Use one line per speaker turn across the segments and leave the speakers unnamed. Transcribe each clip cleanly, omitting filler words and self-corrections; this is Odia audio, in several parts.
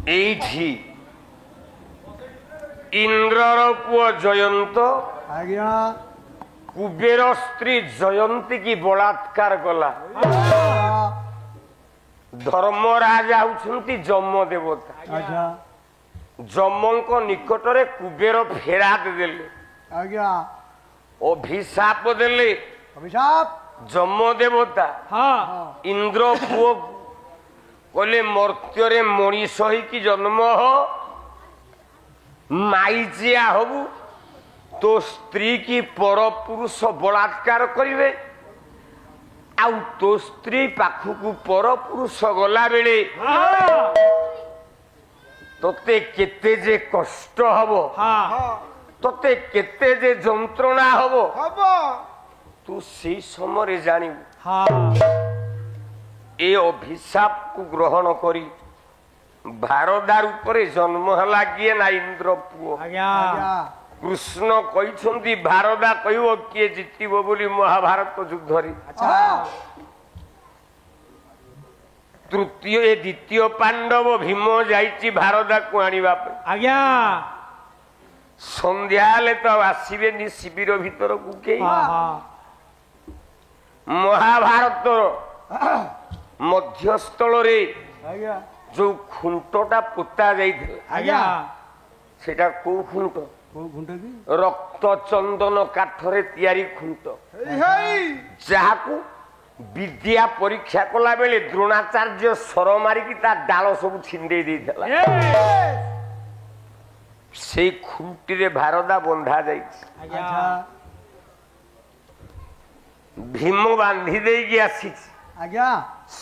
এইଠି ইন্দ্রর পুଅ জয়ন্ত
আজ্ঞা
কুবের স্ত্রী জয়ন্তী কি বলাৎকার কলা। ধর্মরাজ হচ্ছেন যম দেবতা।
আচ্ছা
যমଙ୍କ নিকটরে কুবের ফেরাত দেলে
আজ্ঞা
অভিশাপ দেলে।
অভিশাপ
যম দেবতা ইন্দ্র পুଅ কলে মর্ত্যরে মଣିষ হইকি জন্ম হ মাইজিয়া হবু তো স্ত্রী কি পরপুরুষ বলাৎকার করিবে আউ তো স্ত্রী পাখকু পরপুরুষ গলা বেলে তোতে কেতে যে কষ্ট হব তোতে কেতে যে যন্ত্রণা হব তু সেই সময় জানিবু। এ অভিশাপ কু গ্রহণ করি ଭାରଦାର ଉପରେ ଜନ୍ମ ହେଲା କିଏ ନା ଇନ୍ଦ୍ର ପୁଅ। କୃଷ୍ଣ କହିଛନ୍ତି ଭାରଦା କହିବ କିଏ ଜିତିବ ବୋଲି ମହାଭାରତ ଯୁଦ୍ଧରେ। ତୃତୀୟ ଏ ଦ୍ୱିତୀୟ ପାଣ୍ଡବ ଭୀମ ଯାଇଛି ଭାରଦାକୁ ଆଣିବା ପାଇଁ।
ଆଜ୍ଞା
ସନ୍ଧ୍ୟା ହେଲେ ତ ଆସିବେନି ଶିବିର ଭିତରକୁ କେହି। ମହାଭାରତର ମଧ୍ୟସ୍ଥଳରେ
ଆଜ୍ଞା
ଯୋଉ ଖୁଣ୍ଟଟା ପୋତା ଯାଇଥିଲା
ଆଜ୍ଞା
ସେଟା କୋଉ ଖୁଣ୍ଟ?
କୋଉ ଘୁଣ୍ଟ କି?
ରକ୍ତ ଚନ୍ଦନ କାଠରେ ତିଆରି ଖୁଣ୍ଟ, ଯାହାକୁ ବିଦ୍ୟା ପରୀକ୍ଷା କଲା ବେଳେ ଦ୍ରୋଣାଚାର୍ଯ୍ୟ ସର ମାରିକି ତା ଡାଳ ସବୁ ଛିଣ୍ଡେଇ ଦେଇଥିଲା। ସେଇ ଖୁଣ୍ଟିରେ ଭାରଦା ବନ୍ଧା ଯାଇଛି। ଭୀମ ବାନ୍ଧି ଦେଇକି ଆସିଛି।
ଆଜ୍ଞା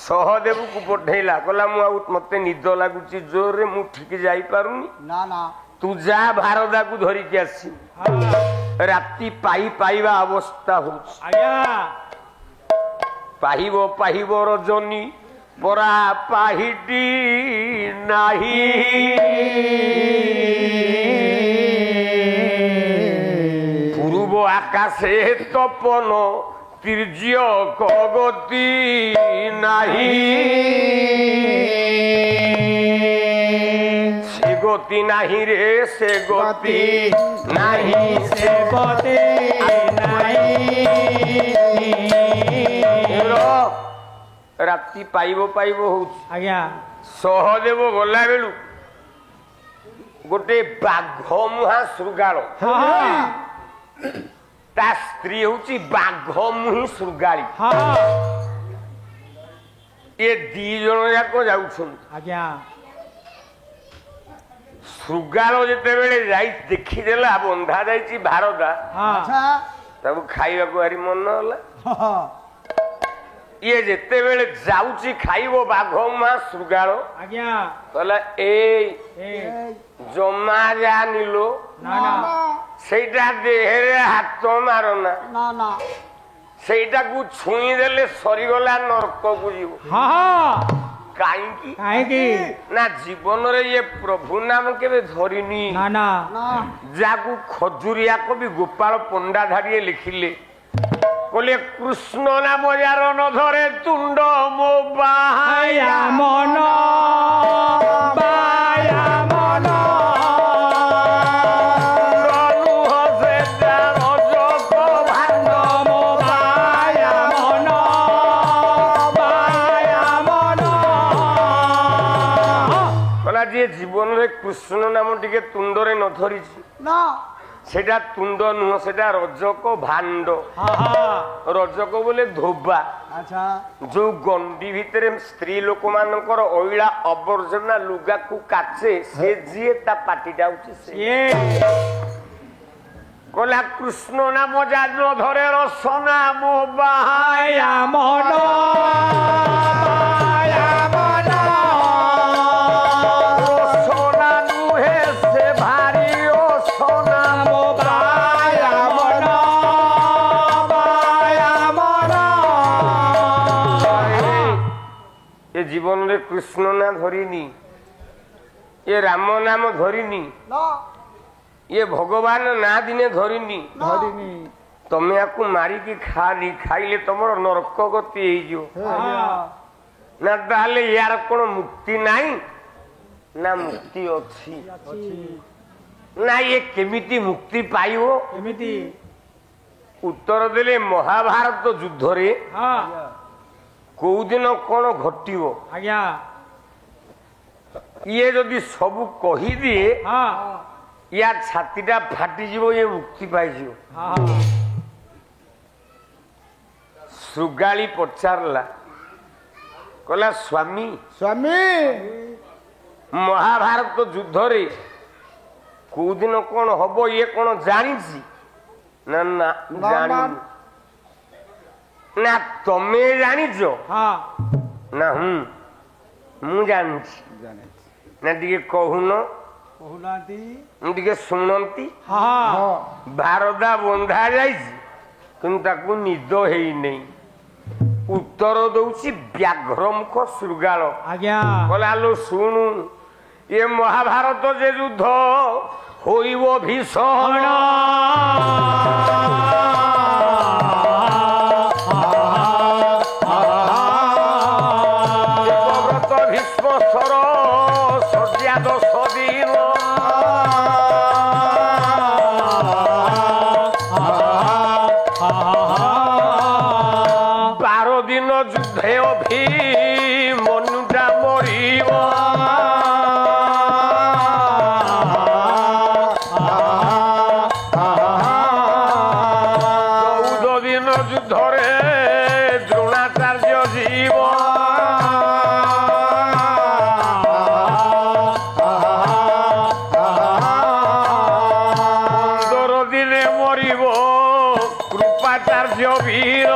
ସହଦେବକୁ ପଠେଇଲା, କହିଲା ମୁଁ ଆଉ ମତେ ନିଦ ଲାଗୁଛି ଜୋରରେ, ମୁଁ ଠିକ ଯାଇପାରୁନି,
ନା ନା
ତୁ ଯା ଭାରଦାକୁ ଧରିକି ଆସି। ରାତି ପାଇବା ଅବସ୍ଥା ହଉଛି। ପାହିବ ପାହିବ ରଜନୀ ପରା ପାହିଟି ନାହିଁ, ପୂର୍ବ ଆକାଶେ ତପନ ତୀର୍ଯ୍ୟ ଗତି ନାହିଁ, ସେ ଗତି ନାହିଁ ରେ ସେ ଗତି ନାହିଁ, ସେ ଗତି ରାତି ପାଇବ ହଉଛି।
ଆଜ୍ଞା
ସହଦେବ ଗଲା ବେଳୁ ଗୋଟେ ବାଘ ମୁହାଁ ଶୃଗାଳ, ତା ସ୍ତ୍ରୀ ହଉଛି ବାଘ ମୁହିଁ ଶୃଗାଳୀ। ଏ ଦି ଜଣ ଯାକ ଯାଉଛନ୍ତି।
ଆଜ୍ଞା
ଶୃଗାଳ ଯେତେବେଳେ ଯାଇ ଦେଖିଦେଲା ବନ୍ଧା ଯାଇଛି ଭାରଦା, ତାକୁ ଖାଇବାକୁ ଭାରି ମନ ହେଲା। ଇଏ ଯେତେବେଳେ ଯାଉଛି ଖାଇବ ବାଘ ମୁହାଁ ଶୃଗାଳ, କହିଲା ଏଇ ଜମା ଜାଣିଲୋ ସେଇଟା ଦେହରେ ହାତ ମାରନା, ସେଇଟାକୁ ଛୁଇଁ ଦେଲେ ସରିଗଲା ନର୍କକୁ ଯିବ। କାହିଁକି ନା ଜୀବନରେ ଇଏ ପ୍ରଭୁ ନାମ କେବେ ଧରିନି। ଯାହାକୁ ଖଜୁରିଆ କବି ଗୋପାଳ ପଣ୍ଡା ଧାଡ଼ିଏ ଲେଖିଲେ, କହିଲେ କୃଷ୍ଣ ନାମ ଯାର ନ ଧରେ ତୁଣ୍ଡ ମୋ ବାହାୟା ମନ, ଜୀବନରେ କୃଷ୍ଣ ନାମ ଟିକେ ତୁଣ୍ଡରେ ନ ଧରିଛି ସେଟା ତୁଣ୍ଡ ନୁହଁ, ସେଟା ରଜକ ଭାଣ୍ଡ। ରଜକ ବୋଲେ ଧୋବା, ଯୋଉ ଗଣ୍ଡି ଭିତରେ ସ୍ତ୍ରୀ ଲୋକମାନଙ୍କର ଅଇଳା ଅବର୍ଜନା ଲୁଗାକୁ କାଚେ, ସେ ଯିଏ ତା ପାଟିଟା ହଉଛି ସେ। କହିଲା କୃଷ୍ଣ ନାମ ଯାନ ଧରେ ରସନା ମୋ ବାହାୟା ମନ, ଜୀବନରେ କୃଷ୍ଣ ନାମ ଧରିନି, ଏ ରାମ ନାମ ଧରିନି, ଏ ଭଗବାନ ନାଁ ଦିନେ ଧରିନି, ତମେ ଆକୁ ମାରିକି ଖାନି, ଖାଇଲେ ତମର ନରକ ଗତି ହେଇଯିବ। ନା ତାହେଲେ ୟାର କଣ ମୁକ୍ତି ନାହିଁ? ନା ମୁକ୍ତି ଅଛି ନା ଇଏ କେମିତି ମୁକ୍ତି ପାଇବ
ଏମିତି
ଉତ୍ତର ଦେଲେ ମହାଭାରତ ଯୁଦ୍ଧରେ
ହଁ
କୋଉ ଦିନ କଣ ଘଟିବ
ଆଜ୍ଞା
ଇଏ ଯଦି ସବୁ କହିଦିଏ
ହଁ
ୟା ଛାତିଟା ଫାଟିଯିବ ଇଏ ମୁକ୍ତି ପାଇଯିବ।
ହଁ
ଶୃଗାଳୀ ପଚାରିଲା କହିଲା ସ୍ୱାମୀ
ସ୍ୱାମୀ
ମହାଭାରତ ଯୁଦ୍ଧରେ କୋଉ ଦିନ କଣ ହବ ଇଏ କଣ ଜାଣିଛି ନା ନା ଜାଣିନି ନା ତମେ ଜାଣିଛ
ହଁ
ନା ମୁଁ ଜାଣିଛି ନା ଟିକେ କହୁନ
କହୁନାହାନ୍ତି
ମୁଁ ଟିକେ ଶୁଣନ୍ତି
ହଁ
ଭାରଦା ବନ୍ଧା ଯାଇଛି କିନ୍ତୁ ତାକୁ ନିଦ ହେଇନେଇ ଉତ୍ତର ଦଉଛି ବ୍ୟାଘ୍ରମୁଖ ଶୃଗାଳ
ଆଜ୍ଞା
କହିଲା ଲୋ ଶୁଣୁ ଏ ମହାଭାରତ ଯେ ଯୁଦ୍ଧ ହୋଇବ ଭୀଷଣ ଦେବବ୍ରତ ଭୀଷ୍ମ ସର ଶଯ୍ୟା 10 ଦିନ ଦିନ ଯୁଦ୍ଧେ ମନୁଟା ମରିବ 14 ଦିନ ଯୁଦ୍ଧରେ ଦ୍ରୋଣାଚାର୍ଯ୍ୟ ଜୀବ 15 ଦିନେ ମରିବ କୃପାଚାର୍ଯ୍ୟ ବୀର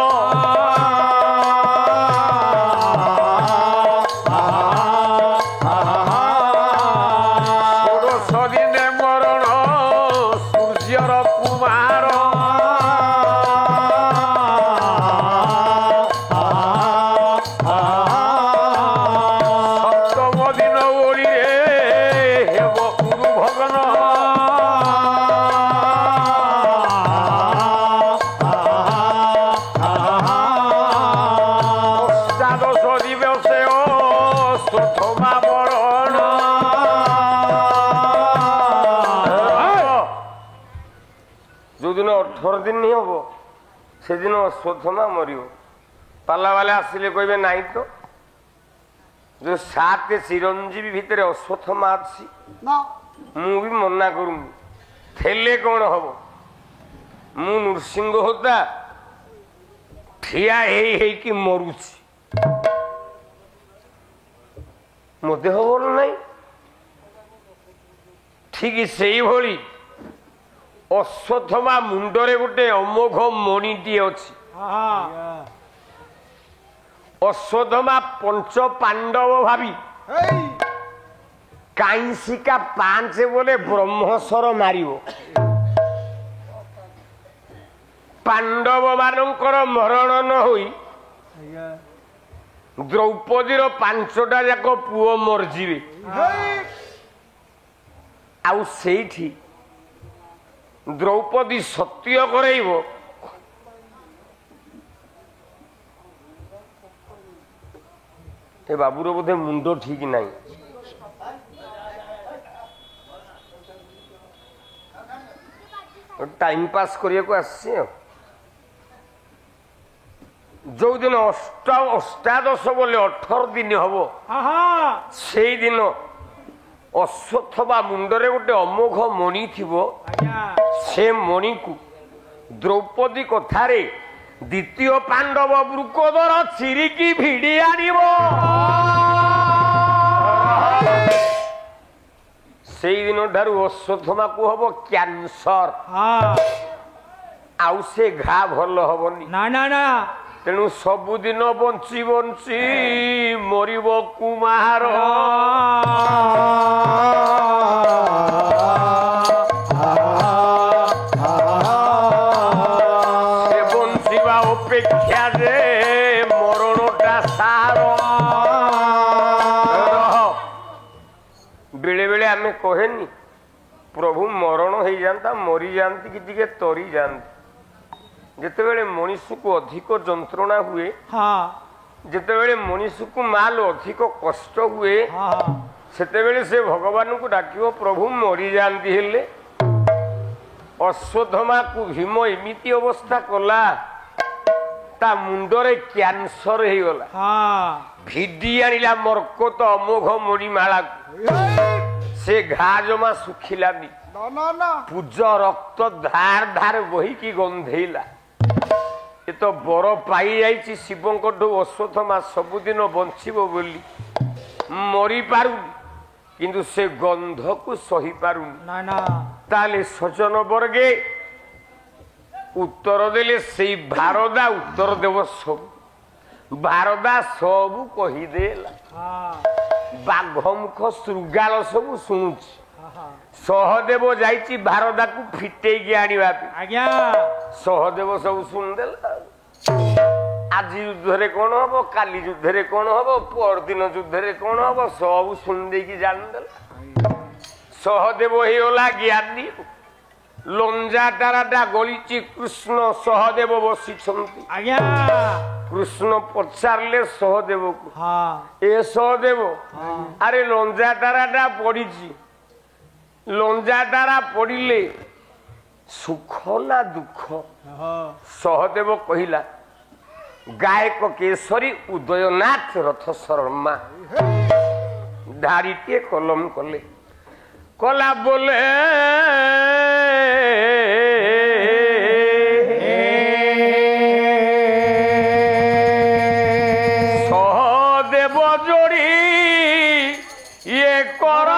ଯୋଉଦିନ 18 ଦିନ ହବ ସେଦିନ ଅଶ୍ୱତ୍ଥମା ମରିବ। ପାଲା ବାଲା ଆସିଲେ କହିବେ ନାଇଁ ତ ଯୋଉ 7 ଚିରଞ୍ଜୀବୀ ଭିତରେ ଅଶ୍ୱତ୍ଥମା ଅଛି ମୁଁ ବି ମନା କରୁନି ଥିଲେ କଣ ହବ ମୁଁ ନୃସିଂହ ହୋତା ଠିଆ ହେଇକି ମରୁଛି ମୋ ଦେହ ଭଲ ନାହିଁ। ଠିକ ସେଇଭଳି ଅଶ୍ୱତ୍ଥମା ମୁଣ୍ଡରେ ଗୋଟେ ଅମୋଘ ମଣିଟିଏ ଅଛି। ଅଶ୍ୱତ୍ଥମା 5 ପାଣ୍ଡବ ଭାବି କାଇଁସିକା 5 ବୋଲେ ବ୍ରହ୍ମଶର ମାରିବ। ପାଣ୍ଡବ ମାନଙ୍କର ମରଣ ନ ହୋଇ ଦ୍ରୌପଦୀର 5ଟା ଯାକ ପୁଅ ମରିଯିବେ। ଆଉ ସେଇଠି ଦ୍ରୌପଦୀ ସତ୍ୟ କରେଇବ ଏ ବାବୁର ବୋଧେ ମୁଣ୍ଡ ଠିକ ନାହିଁ। ଟାଇମ ପାସ୍ କରିବାକୁ ଆସିଛି ଆଉ ଯୋଉଦିନ ଅଷ୍ଟାଦଶ ବୋଲେ 18 ଦିନ ହବ ସେଇଦିନ ଅଶ୍ୱତ୍ଥମା ମୁଣ୍ଡରେ ଗୋଟେ ଅମୋଘ ମଣି ଥିବ। ସେ ମଣିକୁ ଦ୍ରୌପଦୀ କଥାରେ ଦ୍ୱିତୀୟ ପାଣ୍ଡବ ବୃକୋଦର ଚିରିକି ଭିଡ଼ି ଆଣିବ। ସେଇଦିନ ଠାରୁ ଅଶ୍ୱତ୍ଥମାକୁ ହବ କ୍ୟାନ୍ସର ଆଉ ସେ ଘା ଭଲ ହବନି ନା ତେଣୁ ସବୁଦିନ ବଞ୍ଚି ବଞ୍ଚି ମରିବ କୁମାର। ସେ ବଞ୍ଚିବା ଅପେକ୍ଷା ଯେ ମରଣଟା ସାର। ବେଳେ ବେଳେ ଆମେ କହେନି ପ୍ରଭୁ ମରଣ ହେଇଯାନ୍ତା ମରିଯାଆନ୍ତି କି ଟିକେ ତରି ଯାଆନ୍ତି। ଯେତେବେଳେ ମଣିଷକୁ ଅଧିକ ଯନ୍ତ୍ରଣା ହୁଏ ଯେତେବେଳେ ମଣିଷକୁ ମାଲ ଅଧିକ କଷ୍ଟ ହୁଏ ସେତେବେଳେ ସେ ଭଗବାନଙ୍କୁ ଡାକିବ ପ୍ରଭୁ ମରିଯାଆନ୍ତି ହେଲେ ଅଶ୍ୱତ୍ଥମାକୁ ଭୀମ ଏମିତି ଅବସ୍ଥା କଲା ତା ମୁଣ୍ଡରେ କ୍ୟାନ୍ସର ହେଇଗଲା ଭିଡି ଆଣିଲା ମର୍କତ ଅମୋଘ ମଣିମାଳାକୁ ସେ ଘା ଜମା ଶୁଖିଲାନି ପୂଜ ରକ୍ତ ଧାର ଧାର ବହିକି ଗନ୍ଧେଇଲା ଏ ତ ବର ପାଇଯାଇଛି ଶିବଙ୍କଠୁ ଅଶ୍ୱତ୍ଥମା ସବୁଦିନ ବଞ୍ଚିବ ବୋଲି ମରିପାରୁନି କିନ୍ତୁ ସେ ଗନ୍ଧକୁ ସହିପାରୁନି ତାହେଲେ ସଜନ ବର୍ଗେ ଉତ୍ତର ଦେଲେ ସେଇ ଭାରଦା ଉତ୍ତର ଦେବ ସବୁ ଭାରଦା ସବୁ କହିଦେଲା ବାଘ ମୁଖ ଶୃଗାଳ ସବୁ ଶୁଣୁଛି ସହଦେବ ଯାଇଛି ଭାରଦାକୁ ଫିଟେଇକି ଆଣିବା ପାଇଁ ସହଦେବ ସବୁ ଶୁଣିଦେଲା ଆଜି ଯୁଦ୍ଧରେ କଣ ହବ କାଲି ଯୁଦ୍ଧରେ କଣ ହବ ପରଦିନ ଯୁଦ୍ଧରେ କଣ ହବ ସବୁ ଶୁଣିଦେଇକି ଜାଣିଦେଲା ସହଦେବ ହେଇଗଲା ଜ୍ଞାନୀ ଲଞ୍ଜାଟାରାଟା ଗଳିଛି କୃଷ୍ଣ ସହଦେବ ବସିଛନ୍ତି କୃଷ୍ଣ ପଚାରିଲେ ସହଦେବକୁ ଏ ସହଦେବ ଆରେ ଲଞ୍ଜାଟାରାଟା ପଡିଛି ଲଞ୍ଜାଟାରା ପଡିଲେ ସୁଖ ନା ଦୁଃଖ ସହଦେବ କହିଲା ଗାୟକ କେଶରୀ ଉଦୟନାଥ ରଥ ଶର୍ମା ଧାରିଟିଏ କଲମ କଲେ କଲା ବୋଲେ ସହଦେବ ଯୋଡ଼ି ଇଏ କର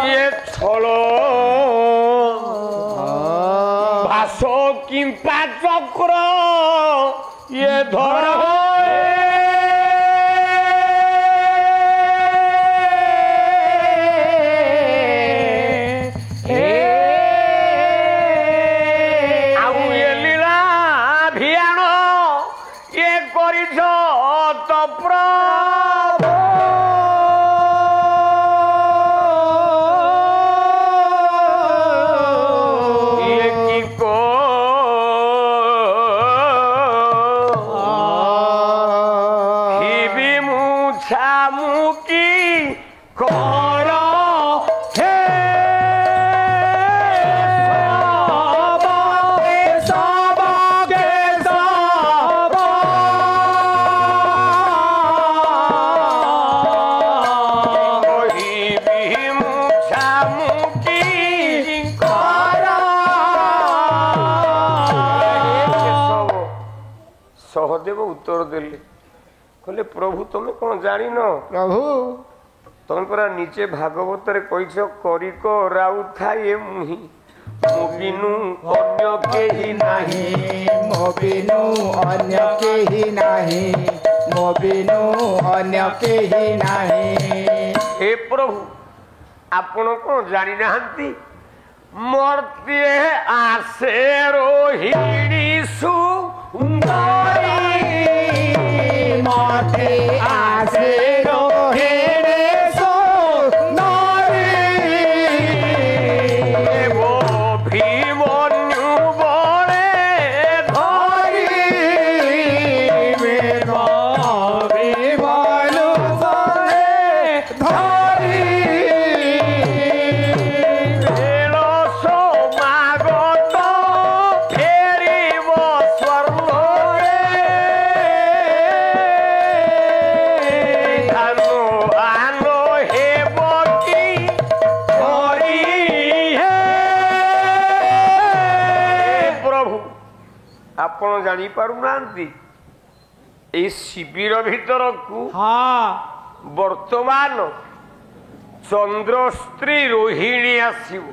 ଇଏ ଛଳ ଭାଷ କିମ୍ପା ଚକ୍ର ये धर ଆଉ ये लीला भियाण ये करिछ तो प्रभु ये की को ସହଦେବ ଉତ୍ତର ଦେଲେ କହିଲେ ପ୍ରଭୁ ତମେ କଣ ଜାଣିନ ପ୍ରଭୁ ତମେ ପରା ନିଜେ ଭାଗବତରେ କହିଛ କରିକ ରାଉଥା ଏ ମୁହିଁ ମୋ ବିନୁ ଅନ୍ୟ କେହି ନାହିଁ
ମୋ ବିନୁ ଅନ୍ୟ କେହି ନାହିଁ ମୋ ବିନୁ ଅନ୍ୟ କେହି ନାହିଁ
ହେ ପ୍ରଭୁ ଆପଣ କଣ ଜାଣିନାହାନ୍ତି ମର୍ତ୍ତ୍ୟ ଆସେ ରୋହିଣୀ ସୁନ୍ଦରୀ
ମତେ ଆସେ ରୋହିଣୀ ସୁନ୍ଦରୀ
ଭୀମନ୍ୟୁ ବଳେ ଧରି
ଭୀମନ୍ୟୁ ଧରି
ଆପଣ ଜାଣିପାରୁନାହାନ୍ତି ଏଇ ଶିବିର ଭିତରକୁ ବର୍ତ୍ତମାନ ଚନ୍ଦ୍ର ସ୍ତ୍ରୀ ରୋହିଣୀ ଆସିବ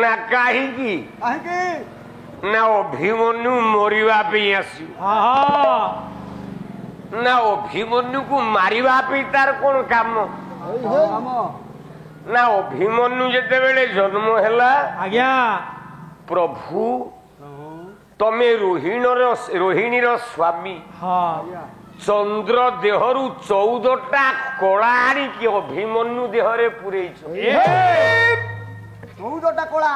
ନା କାହିଁକି ନା ଅଭିମନ୍ୟୁ ମରିବା ପାଇଁ ଆସିବ ନା ଅଭିମନ୍ୟୁକୁ ମାରିବା ପାଇଁ ତାର କଣ କାମ ନା ଅଭିମନ୍ୟୁ ଯେତେବେଳେ ଜନ୍ମ ହେଲା
ଆଜ୍ଞା
ପ୍ରଭୁ ତମେ ରୋହିଣୀର ସ୍ୱାମୀ ଚନ୍ଦ୍ର ଦେହରୁ 14ଟା କଳା ଆଣିକି ଅଭିମନ୍ୟୁ ଦେହରେ ପୁରେଇଛ
14ଟା କଳା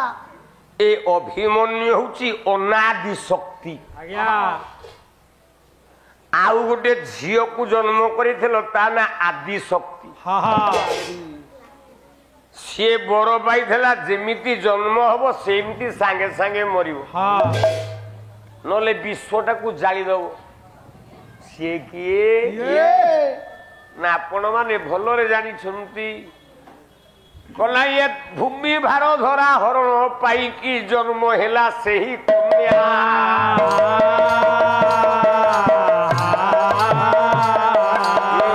ए अभिमन्यु हूँ अनादि शक्ति आउ गोटे झील को जन्म कर आदि शक्ति सी बर पाई जमी जन्म हम सेमती सांगे सांगे मर ना विश्वटा को जालीदब सी किए ना आपण मैंने भलरे जानी कला ये भूमि भार धरा हरण पाई की जन्म हेला से ही कन्या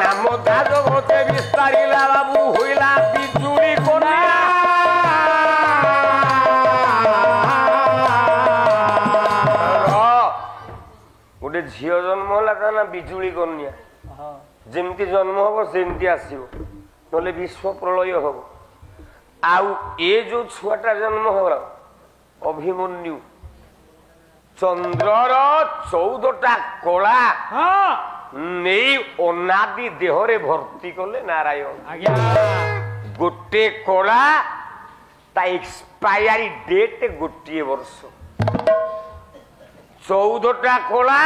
नाम धाज होते विस्तारिला बाबू होइला बिजुली कन्या गोटे झील जन्म होला ना बिजुली कन्या जमती जन्म हम सेमती आसो ना विश्व प्रलय हम आउ ए जो छुआटा जन्म हो अभिमन्यु चंद्रर 14टा कला नहीं अनादि देहरे भर्ती कले नारायण गोटे कला ता एक्सपायरी डेट गोटे वर्ष 14टा कला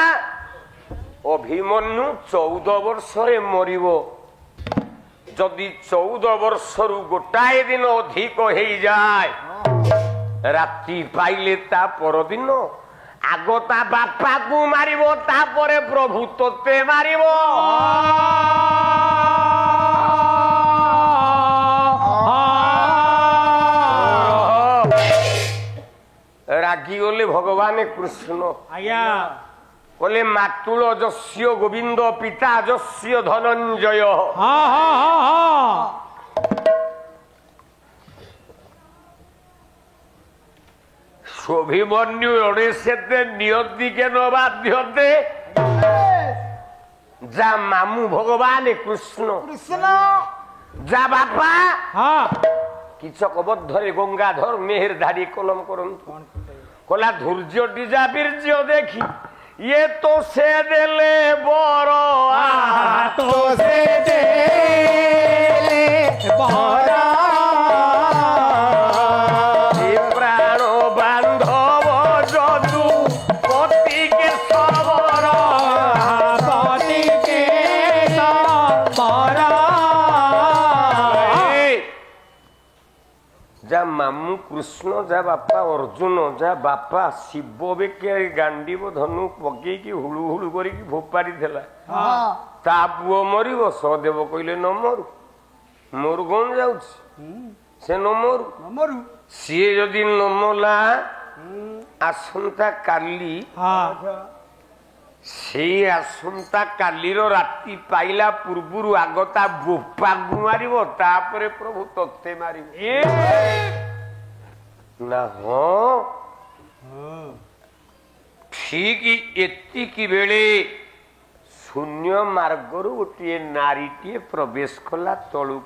अभिमन्यु 14 वर्ष मरिबो जदि 14 वर्ष रु गोटाए दिन अधिक हो जाए राति पाइले ता परदिन आग ता बापा को मारिबो तापरे प्रभु तोते मारिबो रागी गले भगवान कृष्ण आज्ञा बोले मातुल जस्य गोविंद पिता जस्य धनंजय अभिमन्यु अणेशते नियति के नबाध्यते जा मामू भगवान कृष्ण जा बापा किचक बद्धरे गंगाधर मेहरधारी कलम करंतु कला धैर्य जा बीर्य देखी ये तो से देले बरो
तो से देले बरो
प्राण बांधव जदू पति के सबर
पति के सबर
जा मामू कृष्ण जा बापा अर्जुन जा बापा शिव बेके गांडीव धनु पकई हुलु हुलु करी फोपाड़ी ता पुओ मरिब सहदेव कहले न मरु मोर कौन जाऊँ से न मरु सी जदि न मला आसंता काली से आसंता कालीर राति पाइला पूर्वरु आगता बोपा को मारिब तापरे प्रभु तोते मारिब ना हाँ ठीक एतिकी बेले शून्य मार्गरु गोटे नारीटे प्रवेश कला तलु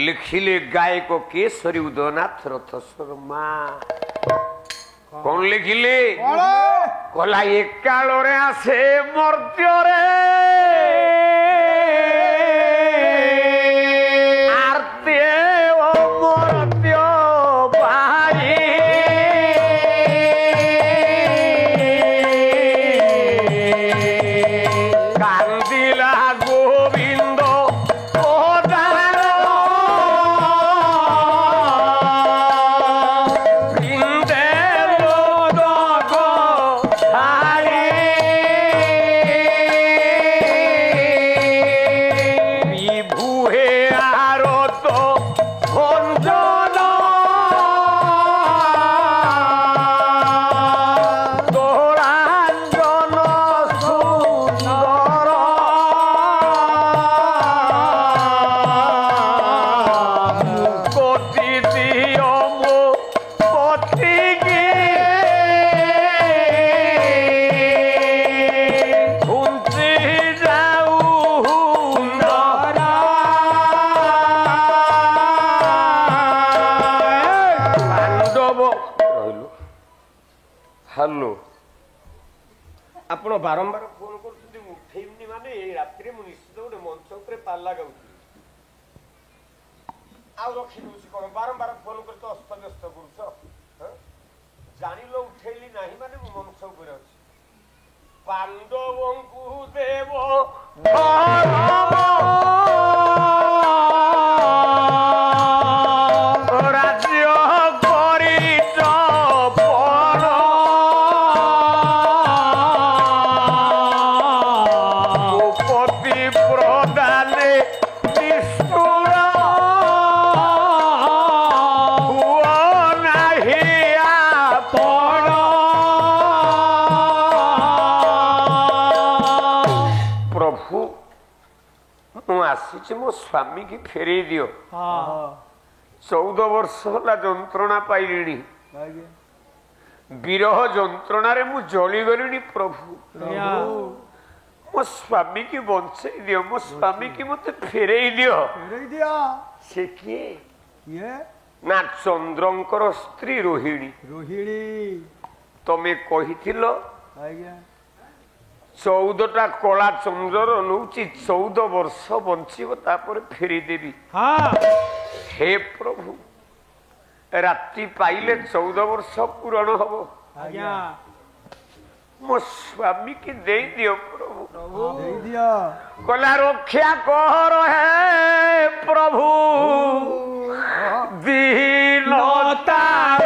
लिखिले गायक केशरी उदयनाथ रथ शर्मा कौन लिखिले कला एकाल आसे मर्त्य आरती मर्त्य बारी कांदिला गोविंद हेलो आपण बारंबार फोन कर उठेबनी माने रात्रि मु निश्चित गोटे मंच ऊपर पाला गाउँ आउ रखी दूसरी कौन बारंबार फोन कर तो अस्त व्यस्त करुच ଜାଣିଲ ଉଠେଇଲି ନାହିଁ ମାନେ ମୁଁ ମନୁଷ୍ୟ ଉପରେ ଅଛି। ପାଣ୍ଡବଙ୍କୁ ଦେବ ରାଜ୍ୟ କରିଛ ପର ପତି ପ୍ରଦାନେ ନିଷ୍ଠୁର ହୁଅ ନାହିଁ ଆପଣ। ପ୍ରଭୁ ମୁଁ ଆସିଛି ମୋ ସ୍ୱାମୀ କି ଫେରେଇ ଦିଅ। 14 ବର୍ଷ ହେଲା ଯନ୍ତ୍ରଣା ପାଇଲିଣି। ବିରହ ଯନ୍ତ୍ରଣାରେ ମୁଁ ଜଳିଗଲିଣି। ପ୍ରଭୁ ମୋ ସ୍ୱାମୀ କି ବଞ୍ଚେଇ ଦିଅ, ମୋ ସ୍ୱାମୀ କି ମତେ ଫେରେଇ ଦିଅ। ସେ କିଏ? ନା ଚନ୍ଦ୍ରଙ୍କର ସ୍ତ୍ରୀ ରୋହିଣୀ। ତମେ କହିଥିଲ 14ଟା କଳା ଚନ୍ଦ୍ରର ନଉଛି 14 ବର୍ଷ ବଞ୍ଚିବ ତାପରେ ଫେରିଦେବି। ହେ ପ୍ରଭୁ ରାତି ପାଇଲେ 14 ବର୍ଷ ପୂରଣ ହବ। ମୋ ସ୍ୱାମୀ କି ଦେଇଦିଅ ପ୍ରଭୁ। କଲା ରକ୍ଷା କର ହେ ପ୍ରଭୁ ଦୀନତାର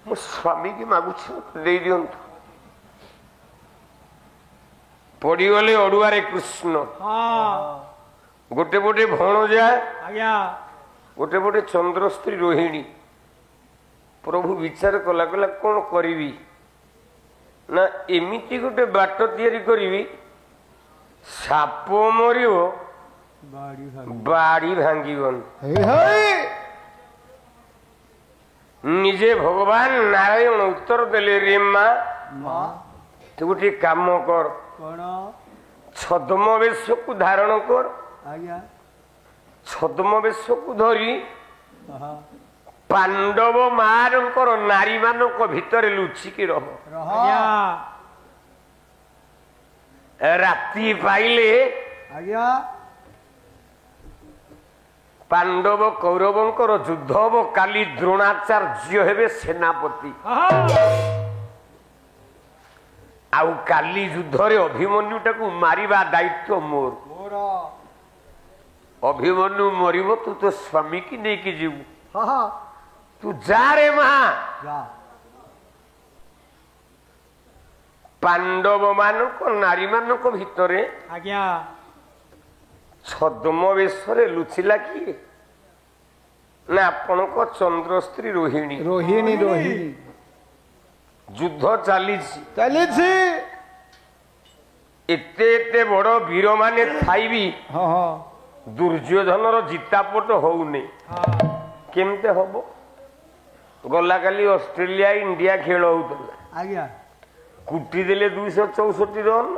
ମୋ ସ୍ୱାମୀ କି ମାଗୁଛି ଦେଇ ଦିଅନ୍ତୁ। ପଡିଗଲେ ଅଡୁଆରେ କୃଷ୍ଣ। ଗୋଟେ ପଟେ ଭଣଜା, ଗୋଟେ ପଟେ ଚନ୍ଦ୍ର ସ୍ତ୍ରୀ ରୋହିଣୀ। ପ୍ରଭୁ ବିଚାର କଲା କଲା କଣ କରିବି ନା ଏମିତି ଗୋଟେ ବାଟ ତିଆରି କରିବି ସାପ ମରିବ ବାଡି ଭାଙ୍ଗିବନି। ନିଜେ ଭଗବାନ ନାରାୟଣ ଉତ୍ତର ଦେଲେ ରେ ମା ତୁ ଗୋଟେ କାମ କର ଛଦ୍ମ ବେଶକୁ ଧାରଣ କର। ଛଦ୍ମ ବେଶକୁ ଧରି ପାଣ୍ଡବ ମାନଙ୍କର ନାରୀ ମାନଙ୍କ ଭିତରେ ଲୁଚିକି ରହ। ରାତି ପାଇଲେ ପାଣ୍ଡବ କୌରବଙ୍କର ଯୁଦ୍ଧ ହବ। କାଲି ଦ୍ରୋଣାଚାର୍ଯ୍ୟ ହେବେ ସେନାପତି। ଆଉ କାଲି ଯୁଦ୍ଧରେ ଅଭିମନ୍ୟୁଟାକୁ ମାରିବା ଦାୟିତ୍ୱ ମୋର। ଅଭିମନ୍ୟୁ ମରିବ ତୁ ତୋ ସ୍ୱାମୀ କି ନେଇକି ଯିବୁ। ତୁ ଯା ରେ ମା। ପାଣ୍ଡବ ମାନଙ୍କ ନାରୀ ମାନଙ୍କ ଭିତରେ ଛଦ୍ମ ବେଶରେ ଲୁଚିଲା କିଏ ନା ଆପଣଙ୍କ ଚନ୍ଦ୍ର ସ୍ତ୍ରୀ ରୋହିଣୀ।
ରୋହିଣୀ
ଯୁଦ୍ଧ ଚାଲିଛି। ଏତେ ଏତେ ବଡ ବୀର ମାନେ ଥାଇବି ଦୁର୍ଯ୍ୟୋଧନର ଜିତାପଟ ହଉନି। କେମିତି ହବ? ଗଲା କାଲି ଅଷ୍ଟ୍ରେଲିଆ ଇଣ୍ଡିଆ ଖେଳ ହଉଥିଲା। କୁଟି ଦେଲେ 264 ରନ୍।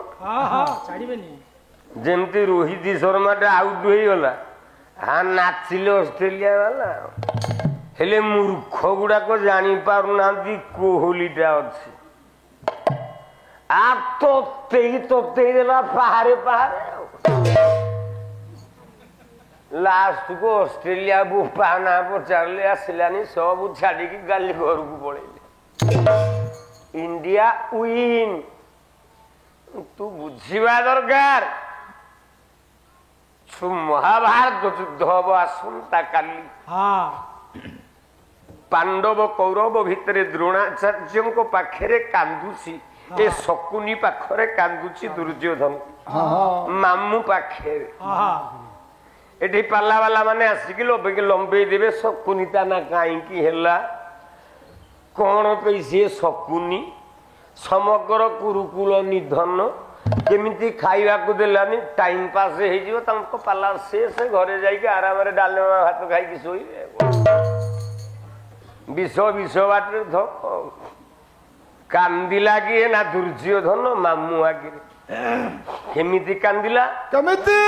ଯେମିତି ରୋହିତ ଶର୍ମା ଟା ଆଉଟ ହେଇଗଲା ନାଚିଲେ ଅଷ୍ଟ୍ରେଲିଆ ବାଲା। ହେଲେ ମୂର୍ଖ ଗୁଡାକ ଜାଣିପାରୁନାହାନ୍ତି କୋହଲିଟା ଅଛି। ଆ ତତେଇ ଦେଲା ପାହାରେ ପାହାରେ ଆଉ ଲାଷ୍ଟକୁ ଅଷ୍ଟ୍ରେଲିଆ ବୋପା ନା ପଚାରିଲେ ଆସିଲାନି ସବୁ ଛାଡିକି ଗାଲି ଘରକୁ ପଳେଇଲେ। India win. ତୁ ବୁଝିବା ଦରକାର ମହାଭାରତ ଯୁଦ୍ଧ ହବ ଆସନ୍ତା କାଲି। ପାଣ୍ଡବ କୌରବ ଭିତରେ ଦ୍ରୋଣାଚାର୍ଯ୍ୟଙ୍କ ପାଖରେ କାନ୍ଦୁଛି, ଏ ଶକୁନି ପାଖରେ କାନ୍ଦୁଛି ଦୁର୍ଯ୍ୟୋଧନ ମାମୁଁ ପାଖରେ। ଏଠି ପାଲାବାଲା ମାନେ ଆସିକି ଲମ୍ବେଇ ଦେବେ ଶକୁନି ତା ନା କାହିଁକି ହେଲା କଣ ପାଇଁ ସିଏ ଶକୁନି ସମଗ୍ର କୁରୁକୁଳ ନିଧନ କେମିତି ଖାଇବାକୁ ଦେଲାନି ଟାଇମ ପାସ୍ ହେଇଯିବ ତାଙ୍କ ପାଲା ଶେଷ ଘରେ ଯାଇକି ଆରାମରେ ଡାଲମା ଭାତ ଖାଇକି ଶୋଇବେ। ବିଷ ବାଟରେ ଧକ କାନ୍ଦିଲା କିଏ ନା ଦୁର୍ଯ୍ୟୋଧନ ମାମୁଁ ଆଗରେ। କେମିତି କାନ୍ଦିଲା
କେମିତି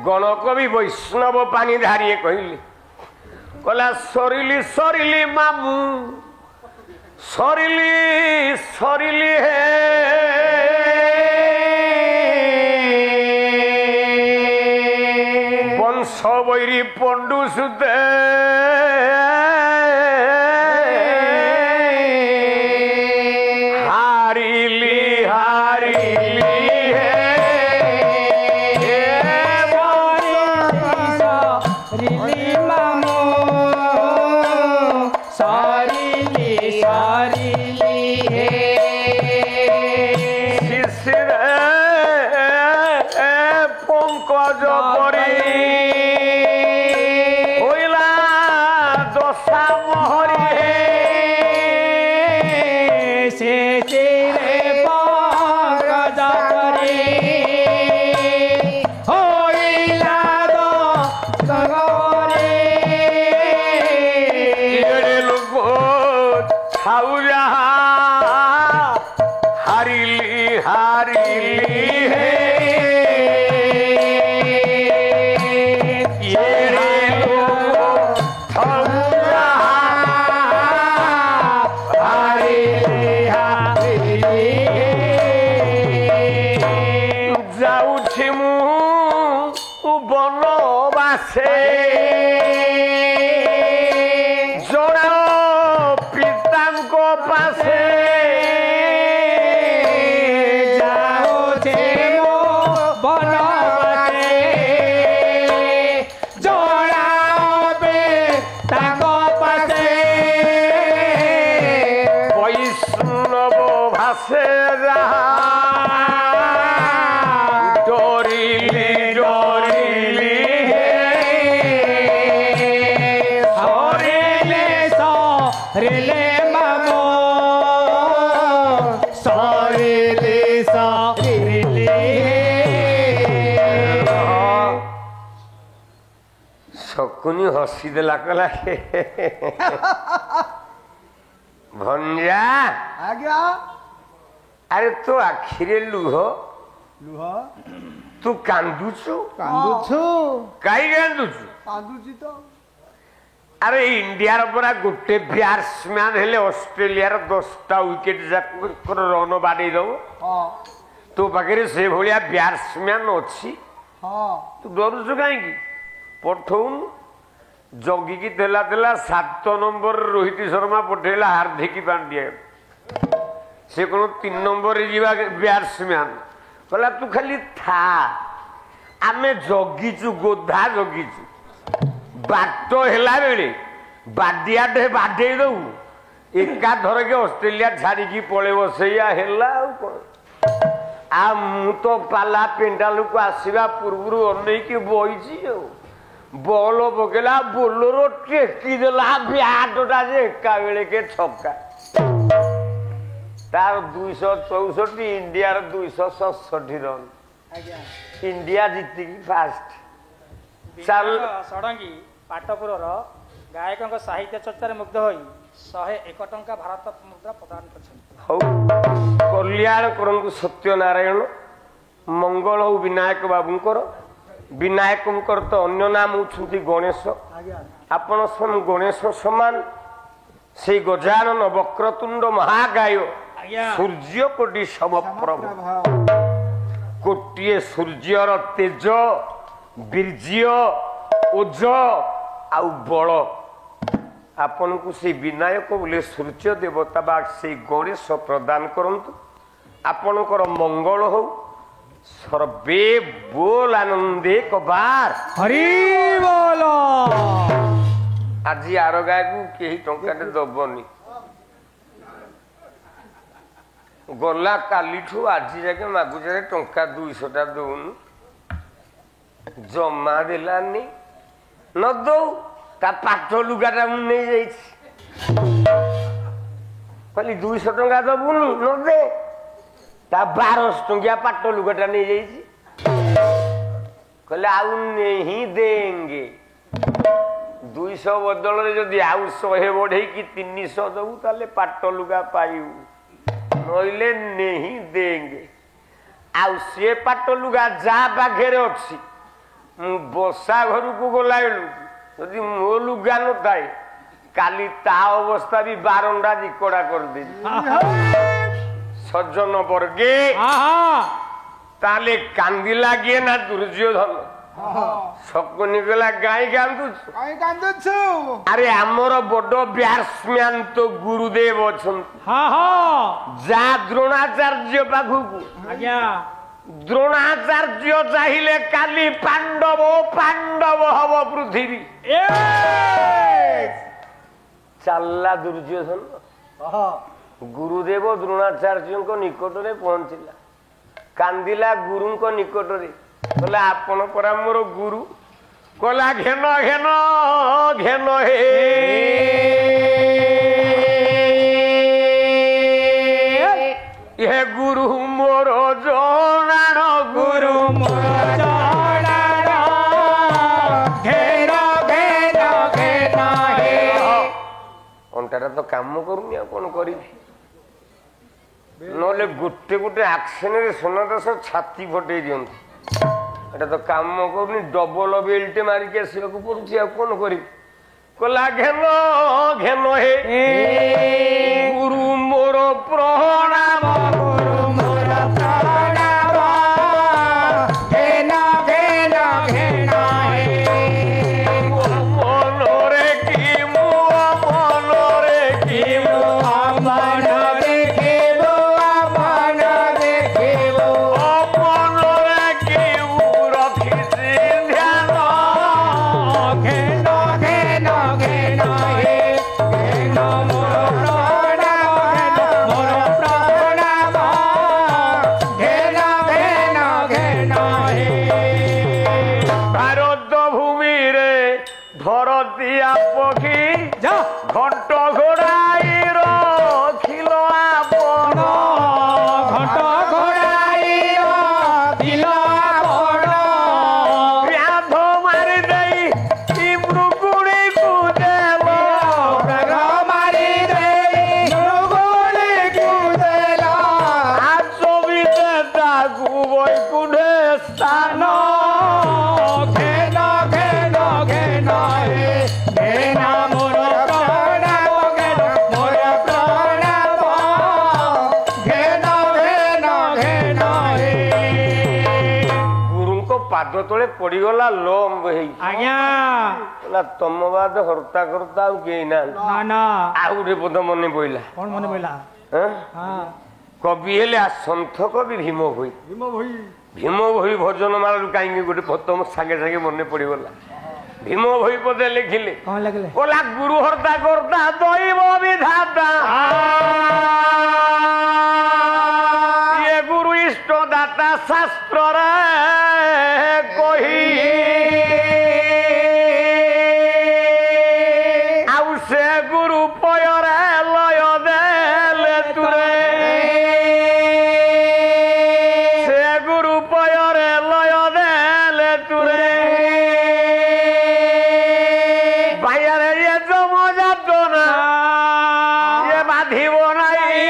ଗଣକବି ବୈଷ୍ଣବ ପାଣି ଧାରିଏ କହିଲେ କହିଲା ସରିଲି ସରିଲି ମାମୁଁ ସରିଲି ସରିଲି ହେ ବଂଶ ବୈରୀ ପଣ୍ଡୁ ସୁତେ ଶକୁନି ହସି ଦେଲା କହିଲା ଭଞ୍ଜା
ଆଜ୍ଞା
ଆରେ ତୋ ଆଖିରେ ଲୁହ
ଲୁହ
ତୁ କାନ୍ଦୁଛୁ
କାନ୍ଦୁଛୁ
କାହିଁ କାନ୍ଦୁଛୁ
କାନ୍ଦୁଛି ତ
ଆରେ ଇଣ୍ଡିଆର ପରା ଗୋଟେ ବ୍ୟାଟ୍ସମ୍ୟାନ ହେଲେ ଅଷ୍ଟ୍ରେଲିଆର 10ଟା ୱିକେଟ ଯାକ ରନ ବାଡେଇ ଦବ। ତୋ ପାଖରେ ସେ ଭଳିଆ ବ୍ୟାଟ୍ସମ୍ୟାନ ଅଛି ତୁ ଡରୁଛୁ କାହିଁକି ପଠଉନୁ ଜଗିକି ଦେଲା 7 ନମ୍ବର ରୋହିତ ଶର୍ମା ପଠେଇଲା ହାର୍ଦ୍ଦିକ ପାଣ୍ଡ୍ୟା ସେ କଣ 3 ନମ୍ବରରେ ଯିବା ବ୍ୟାଟ୍ସମ୍ୟାନ କହିଲା ତୁ ଖାଲି ଥା ଆମେ ଜଗିଛୁ ଗୋଧା ଜଗିଛୁ ବାଟ ହେଲା ବେଳେ ବାଡିଆଟେ ବାଡେଇ ଦବୁ ଏକାଥରକେ ଅଷ୍ଟ୍ରେଲିଆ ଛାଡିକି ପଳେଇବ ସେଇଆ ହେଲା ଆଉ କଣ। ଆଉ ମୁଁ ତ ପାଲା ପେଣ୍ଡାଲକୁ ଆସିବା ପୂର୍ବରୁ ଅନେଇକି ବଇଛି ଆଉ ବଲ ପକେଇଲା ବୋଲର ଟେକି ଦେଲା ବ୍ୟାଟଟା ଯେ ଏକା ବେଳକେ ଛକା ତାର 264 ଇଣ୍ଡିଆର 267 ରନ ଇଣ୍ଡିଆ ଜିତିକି ଫାଷ୍ଟ।
ଷଡଙ୍ଗୀ ପାଟପୁରର ଗାୟକଙ୍କ ସାହିତ୍ୟ ଚର୍ଚ୍ଚାରେ ମୁଗ୍ଧ ହୋଇ 101 ଟଙ୍କା ଭାରତ ମୁଦ୍ରା ପ୍ରଦାନ କରିଛନ୍ତି।
ହଉ କଲ୍ୟାଣ କରନ୍ତୁ ସତ୍ୟନାରାୟଣ ମଙ୍ଗଳ ହଉ ବିନାୟକ ବାବୁଙ୍କର ବିନାୟକଙ୍କର ତ ଅନ୍ୟ ନାମ ହଉଛନ୍ତି ଗଣେଶ। ଆପଣ ସ୍ୱୟଂ ଗଣେଶ ସମାନ ସେଇ ଗଜାନନ ବକ୍ରତୁଣ୍ଡ ମହାକାୟ ସୂର୍ଯ୍ୟ କୋଟି ସମପ୍ରଭ ଗୋଟିଏ ସୂର୍ଯ୍ୟର ତେଜ ବୀର୍ଯ୍ୟ ଓଜ ଆଉ ବଳ ଆପଣଙ୍କୁ ସେଇ ବିନାୟକ ବୋଲି ସୂର୍ଯ୍ୟ ଦେବତା ବା ସେଇ ଗଣେଶ ପ୍ରଦାନ କରନ୍ତୁ। ଆପଣଙ୍କର ମଙ୍ଗଳ ହଉ। ସର୍ବେ ବୋଲ ଆନନ୍ଦେ କବାର
ହରି ବୋଲ।
ଆଜି ଆର ଗାଈକୁ କେହି ଟଙ୍କାଟେ ଦବନି। ଗଲା କାଲିଠୁ ଆଜି ଯାକେ ମାଗୁଛରେ ଟଙ୍କା 200ଟା ଦଉନୁ। ଜମା ଦେଲାନି। ନ ଦଉ ତା ପାଠ ଲୁଗାଟା ମୁଁ ନେଇଯାଇଛି। କହିଲି 200 ଟଙ୍କା ଦବୁନି ନ ଦେ। ତା 1200 ଟଙ୍କିଆ ପାଟ ଲୁଗାଟା ନେଇଯାଇଛି। କହିଲେ ଆଉ ନେହି ଦେଙ୍ଗେ। 200 ବଦଳରେ ଯଦି ଆଉ 100 ବଢେଇକି 300 ଦବୁ ତାହେଲେ ପାଟ ଲୁଗା ପାଇବୁ। ନଇଲେ ନେହି ଦେଙ୍ଗେ। ଆଉ ସେ ପାଟ ଲୁଗା ଯାହା ପାଖରେ ଅଛି ମୁଁ ବସା ଘରକୁ ଗଲା ବେଳକୁ ଯଦି ମୋ ଲୁଗା ନଥାଏ କାଲି ତା ଅବସ୍ଥା ବି ବାରଣ୍ଡା ଜିକଡା କରିଦେବି। ସଜ୍ଜନ ବର୍ଗେ ତାହେଲେ କାନ୍ଦିଲା କିଏ ନା ଦୁର୍ଯ୍ୟୋଧନ। ଶକୁନି କହିଲା କାହିଁ କାନ୍ଦୁଛୁ? ଆରେ ଆମର ବଡ ବ୍ୟାଟ୍ସମ୍ୟାନ ତ ଗୁରୁଦେବ ଅଛନ୍ତି। ଯା ଦ୍ରୋଣାଚାର୍ଯ୍ୟ ପାଖକୁ। ଦ୍ରୋଣାଚାର୍ଯ୍ୟ ଚାହିଁଲେ କାଲି ପାଣ୍ଡବ ହବ ପୃଥିବୀ। ଚାଲିଲା ଦୁର୍ଯ୍ୟୋଧନ। ଗୁରୁଦେବ ଦ୍ରୋଣାଚାର୍ଯ୍ୟଙ୍କ ନିକଟରେ ପହଞ୍ଚିଲା। କାନ୍ଦିଲା ଗୁରୁଙ୍କ ନିକଟରେ। କହିଲା ଆପଣ ପରା ମୋର ଗୁରୁ। କହିଲା ଘେନ ଘେନ ଘେନ ହେ ଗୁରୁ ମୋର ଜଣାଣ ଗୁରୁ ମୋର ଜଣାଣ ଘେନ ଘେନ ଘେନ ହେ। ଅଣ୍ଟାଟା ତ କାମ କରୁନି ଆଉ କଣ କରିବି। ନହେଲେ ଗୋଟେ ଗୋଟେ ଆକ୍ସନରେ ସୁନା ଦାସ ଛାତି ଫଟେଇ ଦିଅନ୍ତୁ। ଏଟା ତ କାମ କରୁନି। ଡବଲ ବେଲ୍ଟ ମାରିକି ଆସିବାକୁ ପଡୁଛି ଆଉ କଣ କରିବି। କହିଲା ଘେନ ଘେନ ହେ ଗୁରୁ ମୋର ପ୍ରଣାମ ଗୁରୁ ମୋର ପ୍ରଣାମ ଘେନ ଘେନ ଘେନ ହେ। ମନରେ କି ମୋ ମନରେ କି ମୋ ମନରେ ঘণ্ট ঘোড়াই রখিল আপন ঘণ্ট ঘোড়াই রখিল আপন ব্যাধ মারি দেই মৃগুড়ি কুদেল ব্যাঘ মারি দেই মৃগুড়ি কুদেল আচবিতে তাকু বৈকুণ্ঠে স্থান ঘেন ঘেন ঘেন হে ঘেন মোর ପାଦ ତଳେ ପଡିଗଲା ଲୋମ ହେଇ। ଆଜ୍ଞା ତମ ବାଦ ହର୍ତ୍ତା କର୍ତ୍ତା ଆଉ କେହି ନାହାନ୍ତି। ଆଉ ଗୋଟେ ପଦ ମନେ ପଇଲା।
କଣ ମନେ ପଇଲା?
କବି ହେଲେ ସନ୍ଥ କବି ଭୀମ ଭୋଇ। ଭୀମ ଭୋଇ ଭଜନ ମାଳାରୁ କାହିଁକି ଗୋଟେ ପଦ ସାଙ୍ଗେ ସାଙ୍ଗେ ମନେ ପଡିଗଲା। ଭୀମ ଭୋଇ ପଦେ ଲେଖିଲେ
କଣ ଲେଖିଲେ?
କହିଲା ଗୁରୁ ହର୍ତ୍ତା କର୍ତ୍ତା ଦୈବ ବିଧାତା ଇଏ ଗୁରୁ ଇଷ୍ଟ ଦାତା ଶାସ୍ତ୍ରରେ କହି ଆଉ ସେ ଗୁରୁ ପୟରେ ଲୟ ଦେଲେ ତୁରେ ସେ ଗୁରୁ ପୟରେ ଲୟ ଦେଲେ ତୁରେ ବାଇରେ ଇଏ ଜମ ଯାତ ନା ଇଏ ବାଧିବ ନାହିଁ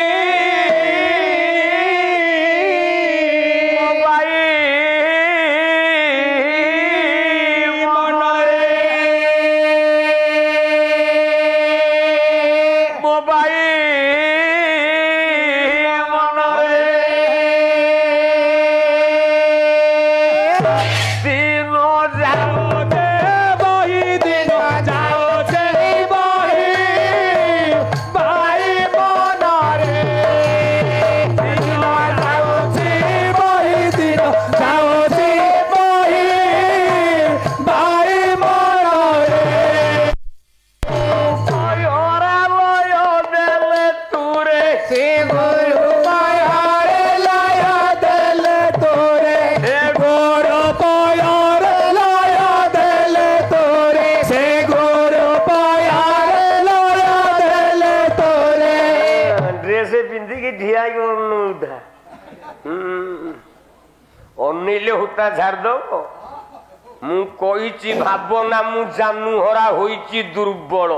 ସେ ଗୁରୁ ପାୟରେ ଲୟ ଦେଲେ ତୋରେ ସେ ଗୁରୁ ପାୟରେ ଲୟ ଦେଲେ ତୋରେ ସେ ଗୁରୁ ପାୟରେ ଲୟ ଦେଲେ ତୋରେ
ଡ୍ରେସ ପିନ୍ଧିକି ଠିଆ ହେଇକି ଅନେଇଲେ ହୁତା ଝାଡ଼ିଦବ। ମୁଁ କହିଛି ଭାବନା ମୁଁ ଜାନୁ ହରା ହୋଇଛି ଦୁର୍ବଳ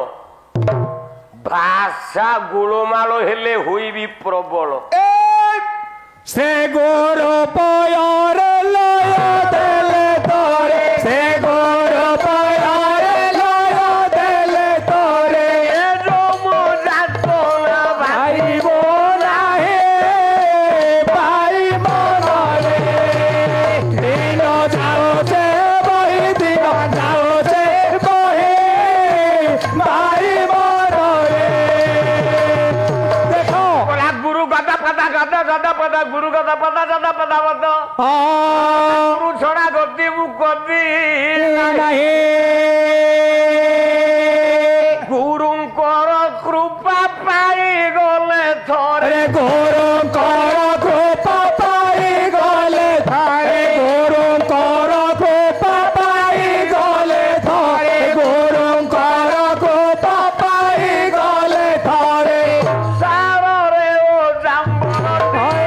ଭାଷା ଗୋଳମାଳ ହେଲେ ହୋଇବି ପ୍ରବଳ।
ସେ ଗୁରୁ ପାୟରେ ଲୟ ଦେଲେ ତୋରେ ସେ ଗୁରୁ ପାୟରେ ଲୟ ଦେଲେ ତୋରେ
ମୋ ଯାତନା
ଭାଇବ ନାହିଁ ଭାଇ ମନରେ ଦିନ ଯାଉଛେ ବହି ଦିନ ଯାଉଛେ ବହି ଭାଇ ମନରେ ଦେଖ
ଗୁରୁ ଗାଦା ପାଦା ଗାଦା ଗାଦା ପାଦା ଗୁରୁ ଗାଦା ପାଦା ଗାଦା ପାଦା ପାଦ ଗୁରୁ ଛଡା ଗତି ମୁଁ କବି
ନାହିଁ
ଗୁରୁଙ୍କର କୃପା ପାଇଗଲେ ଥରେ
ଗୁରୁଙ୍କର କୃପା ପାଇଗଲେ ଥରେ ଗୁରୁଙ୍କର କୃପା ପାଇଗଲେ ଥରେ ଗୁରୁଙ୍କର କୃପା ପାଇଗଲେ ଥରେ
ସାରରେ ଓ ଜାମ୍ବର
ଭାଇ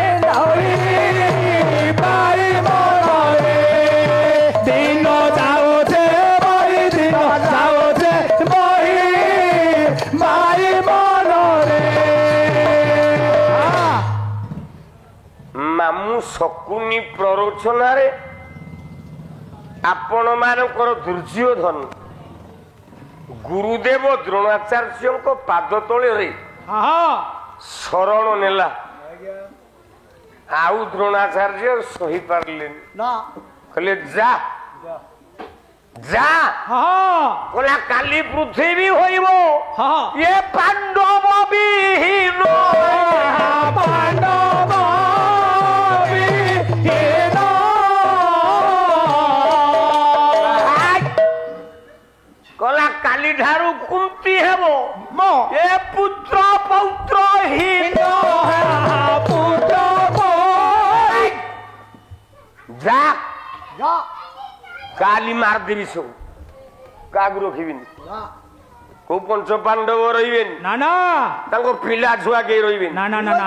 ମନରେ ଦିନ ଯାଉଛେ ବହି ଦିନ ଯାଉଛେ ବହି ଭାଇ ମନରେ
ମାମୁଁ ଶକୁନି ପ୍ରରୋଚନାରେ ଆପଣ ମାନଙ୍କର ଦୁର୍ଯ୍ୟୋଧନ ଗୁରୁଦେବ ଦ୍ରୋଣାଚାର୍ଯ୍ୟଙ୍କ ପାଦ ତଳେ ଶରଣ ନେଲା। ଆଉ ଦ୍ରୋଣାଚାର୍ଯ୍ୟ ସହିପାରିଲେନି କହିଲେ ଯା ଯା କହିଲା କାଲି ପୃଥିବୀ ହୋଇବ ଏ ପାଣ୍ଡବ ବିହୀନ
ପାଣ୍ଡବ ବିହୀନ
କହିଲା କାଲି ଠାରୁ କୁନ୍ତି ହେବ ଏ ପୁତ୍ର ପୌତ୍ର ହୀନ
ପୁତ୍ର
ଯା କାଲି ମାରିଦେବି ସବୁ କାହାକୁ ରଖିବିନି କୋଉ ପଞ୍ଚ ପାଣ୍ଡବ ରହିବେନି
ନା ନା
ତାଙ୍କ ପିଲା ଛୁଆ କେହି ରହିବେନି
ନା ନା ନା ନା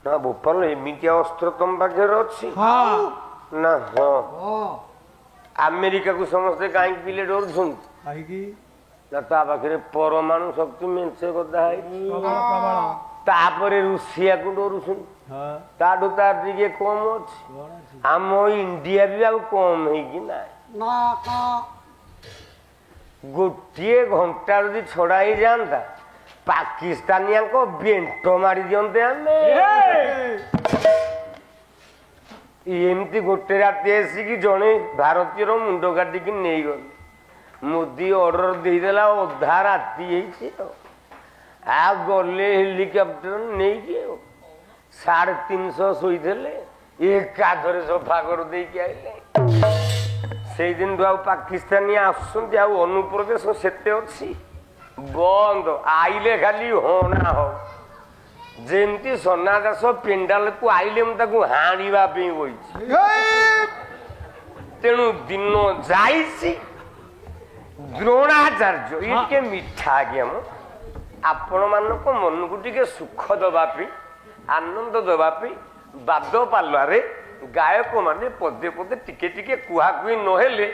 ନା ବୋପାଲ ଏମିତିଆ ଅସ୍ତ୍ର ତମ ପାଖରେ ଅଛି ନା ହଁ ଆମେରିକାକୁ ସମସ୍ତେ କାହିଁକି ପିଲେ ଡରୁଛନ୍ତି ନା ତା ପାଖରେ ପରମାଣୁ ଶକ୍ତି ମେଞ୍ଚେ କଥା ହେଇଛି ତାପରେ ରୁଷିଆକୁ ଡରୁଛନ୍ତି ତାଠୁ ତାର ଟିକେ କମ ଅଛି ଆମ ଇଣ୍ଡିଆ ବି ଆଉ କମ ହେଇକି ନାହିଁ ଗୋଟିଏ ଘଣ୍ଟା ଯଦି ଛଡା ହେଇଯାଆନ୍ତା ପାକିସ୍ତାନିଆଙ୍କ ବେଣ୍ଟ ମାରି ଦିଅନ୍ତେ ଆମେ ଏମିତି ଗୋଟେ ରାତି ଆସିକି ଜଣେ ଭାରତୀୟର ମୁଣ୍ଡ କାଟିକି ନେଇଗଲେ ମୋଦି ଅର୍ଡର ଦେଇଦେଲା ଅଧା ରାତି ହେଇଛି ଆଉ ଗଲେ ହେଲିକପ୍ଟର ନେଇକି 350 ଶୋଇଥିଲେ ଏକାଥରେ ସଫା କରିଦେଇକି ଆଇଲେ। ସେଇଦିନଠୁ ଆଉ ପାକିସ୍ତାନୀ ଆସୁଛନ୍ତି ଆଉ ଅନୁପ୍ରବେଶ ସେତେ ଅଛି ବନ୍ଦ ଆଇଲେ ଖାଲି ହଣା ହଉ ଯେମିତି ସନା ଦାସ ପେଣ୍ଡାଲକୁ ଆଇଲେ ମୁଁ ତାକୁ ହାଣିବା ପାଇଁ ବଇଛି। ତେଣୁ ଦିନ ଯାଇଛି ଦ୍ରୋଣାଚାର୍ଯ୍ୟ ଇଏ ଟିକେ ମିଠା ଆଜ୍ଞା ମୁଁ ଆପଣ ମାନଙ୍କ ମନକୁ ଟିକେ ସୁଖ ଦବା ପାଇଁ ଆନନ୍ଦ ଦବା ପାଇଁ ବାଦ ପାଲାରେ ଗାୟକ ମାନେ ପଦେ ପଦେ ଟିକେ ଟିକେ କୁହାକୁହି ନହେଲେ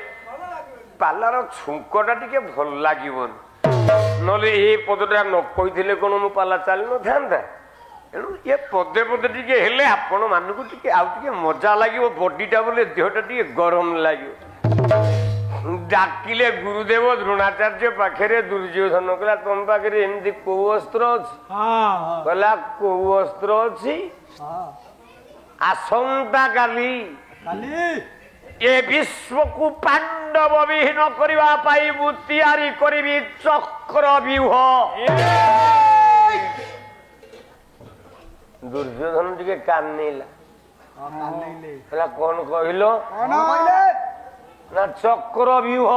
ପାଲାର ଛୁଙ୍କଟା ଟିକେ ଭଲ ଲାଗିବନି ନହେଲେ ଏ ପଦଟା ନ କହିଥିଲେ କଣ ମୋ ପାଲା ଚାଲି ନଥାନ୍ତା। ତେଣୁ ଏ ପଦେ ପଦେ ଟିକେ ହେଲେ ଆପଣ ମାନଙ୍କୁ ଟିକେ ଆଉ ଟିକେ ମଜା ଲାଗିବ ବଡିଟା ବୋଲେ ଦେହଟା ଟିକେ ଗରମ ଲାଗିବ। ଡାକିଲେ ଗୁରୁଦେବ ଦ୍ରୋଣାଚାର୍ଯ୍ୟ ପାଖରେ ଦୁର୍ଯ୍ୟୋଧନ କହିଲା ତମ ପାଖରେ ଏମିତି କୋଉ ଅସ୍ତ୍ର ଅଛି କହିଲା କୋଉ ଅସ୍ତ୍ର ଅଛି ଆସନ୍ତା କାଲି ଏ ବିଶ୍ୱକୁ ପାଣ୍ଡବ ବିହୀନ କରିବା ପାଇଁ ମୁଁ ତିଆରି କରିବି ଚକ୍ରବ୍ୟୁହ। ଦୁର୍ଯ୍ୟୋଧନ ଟିକେ କାନେଇଲା କହିଲା କଣ କହିଲ ନା ଚକ୍ରବ୍ୟୁହ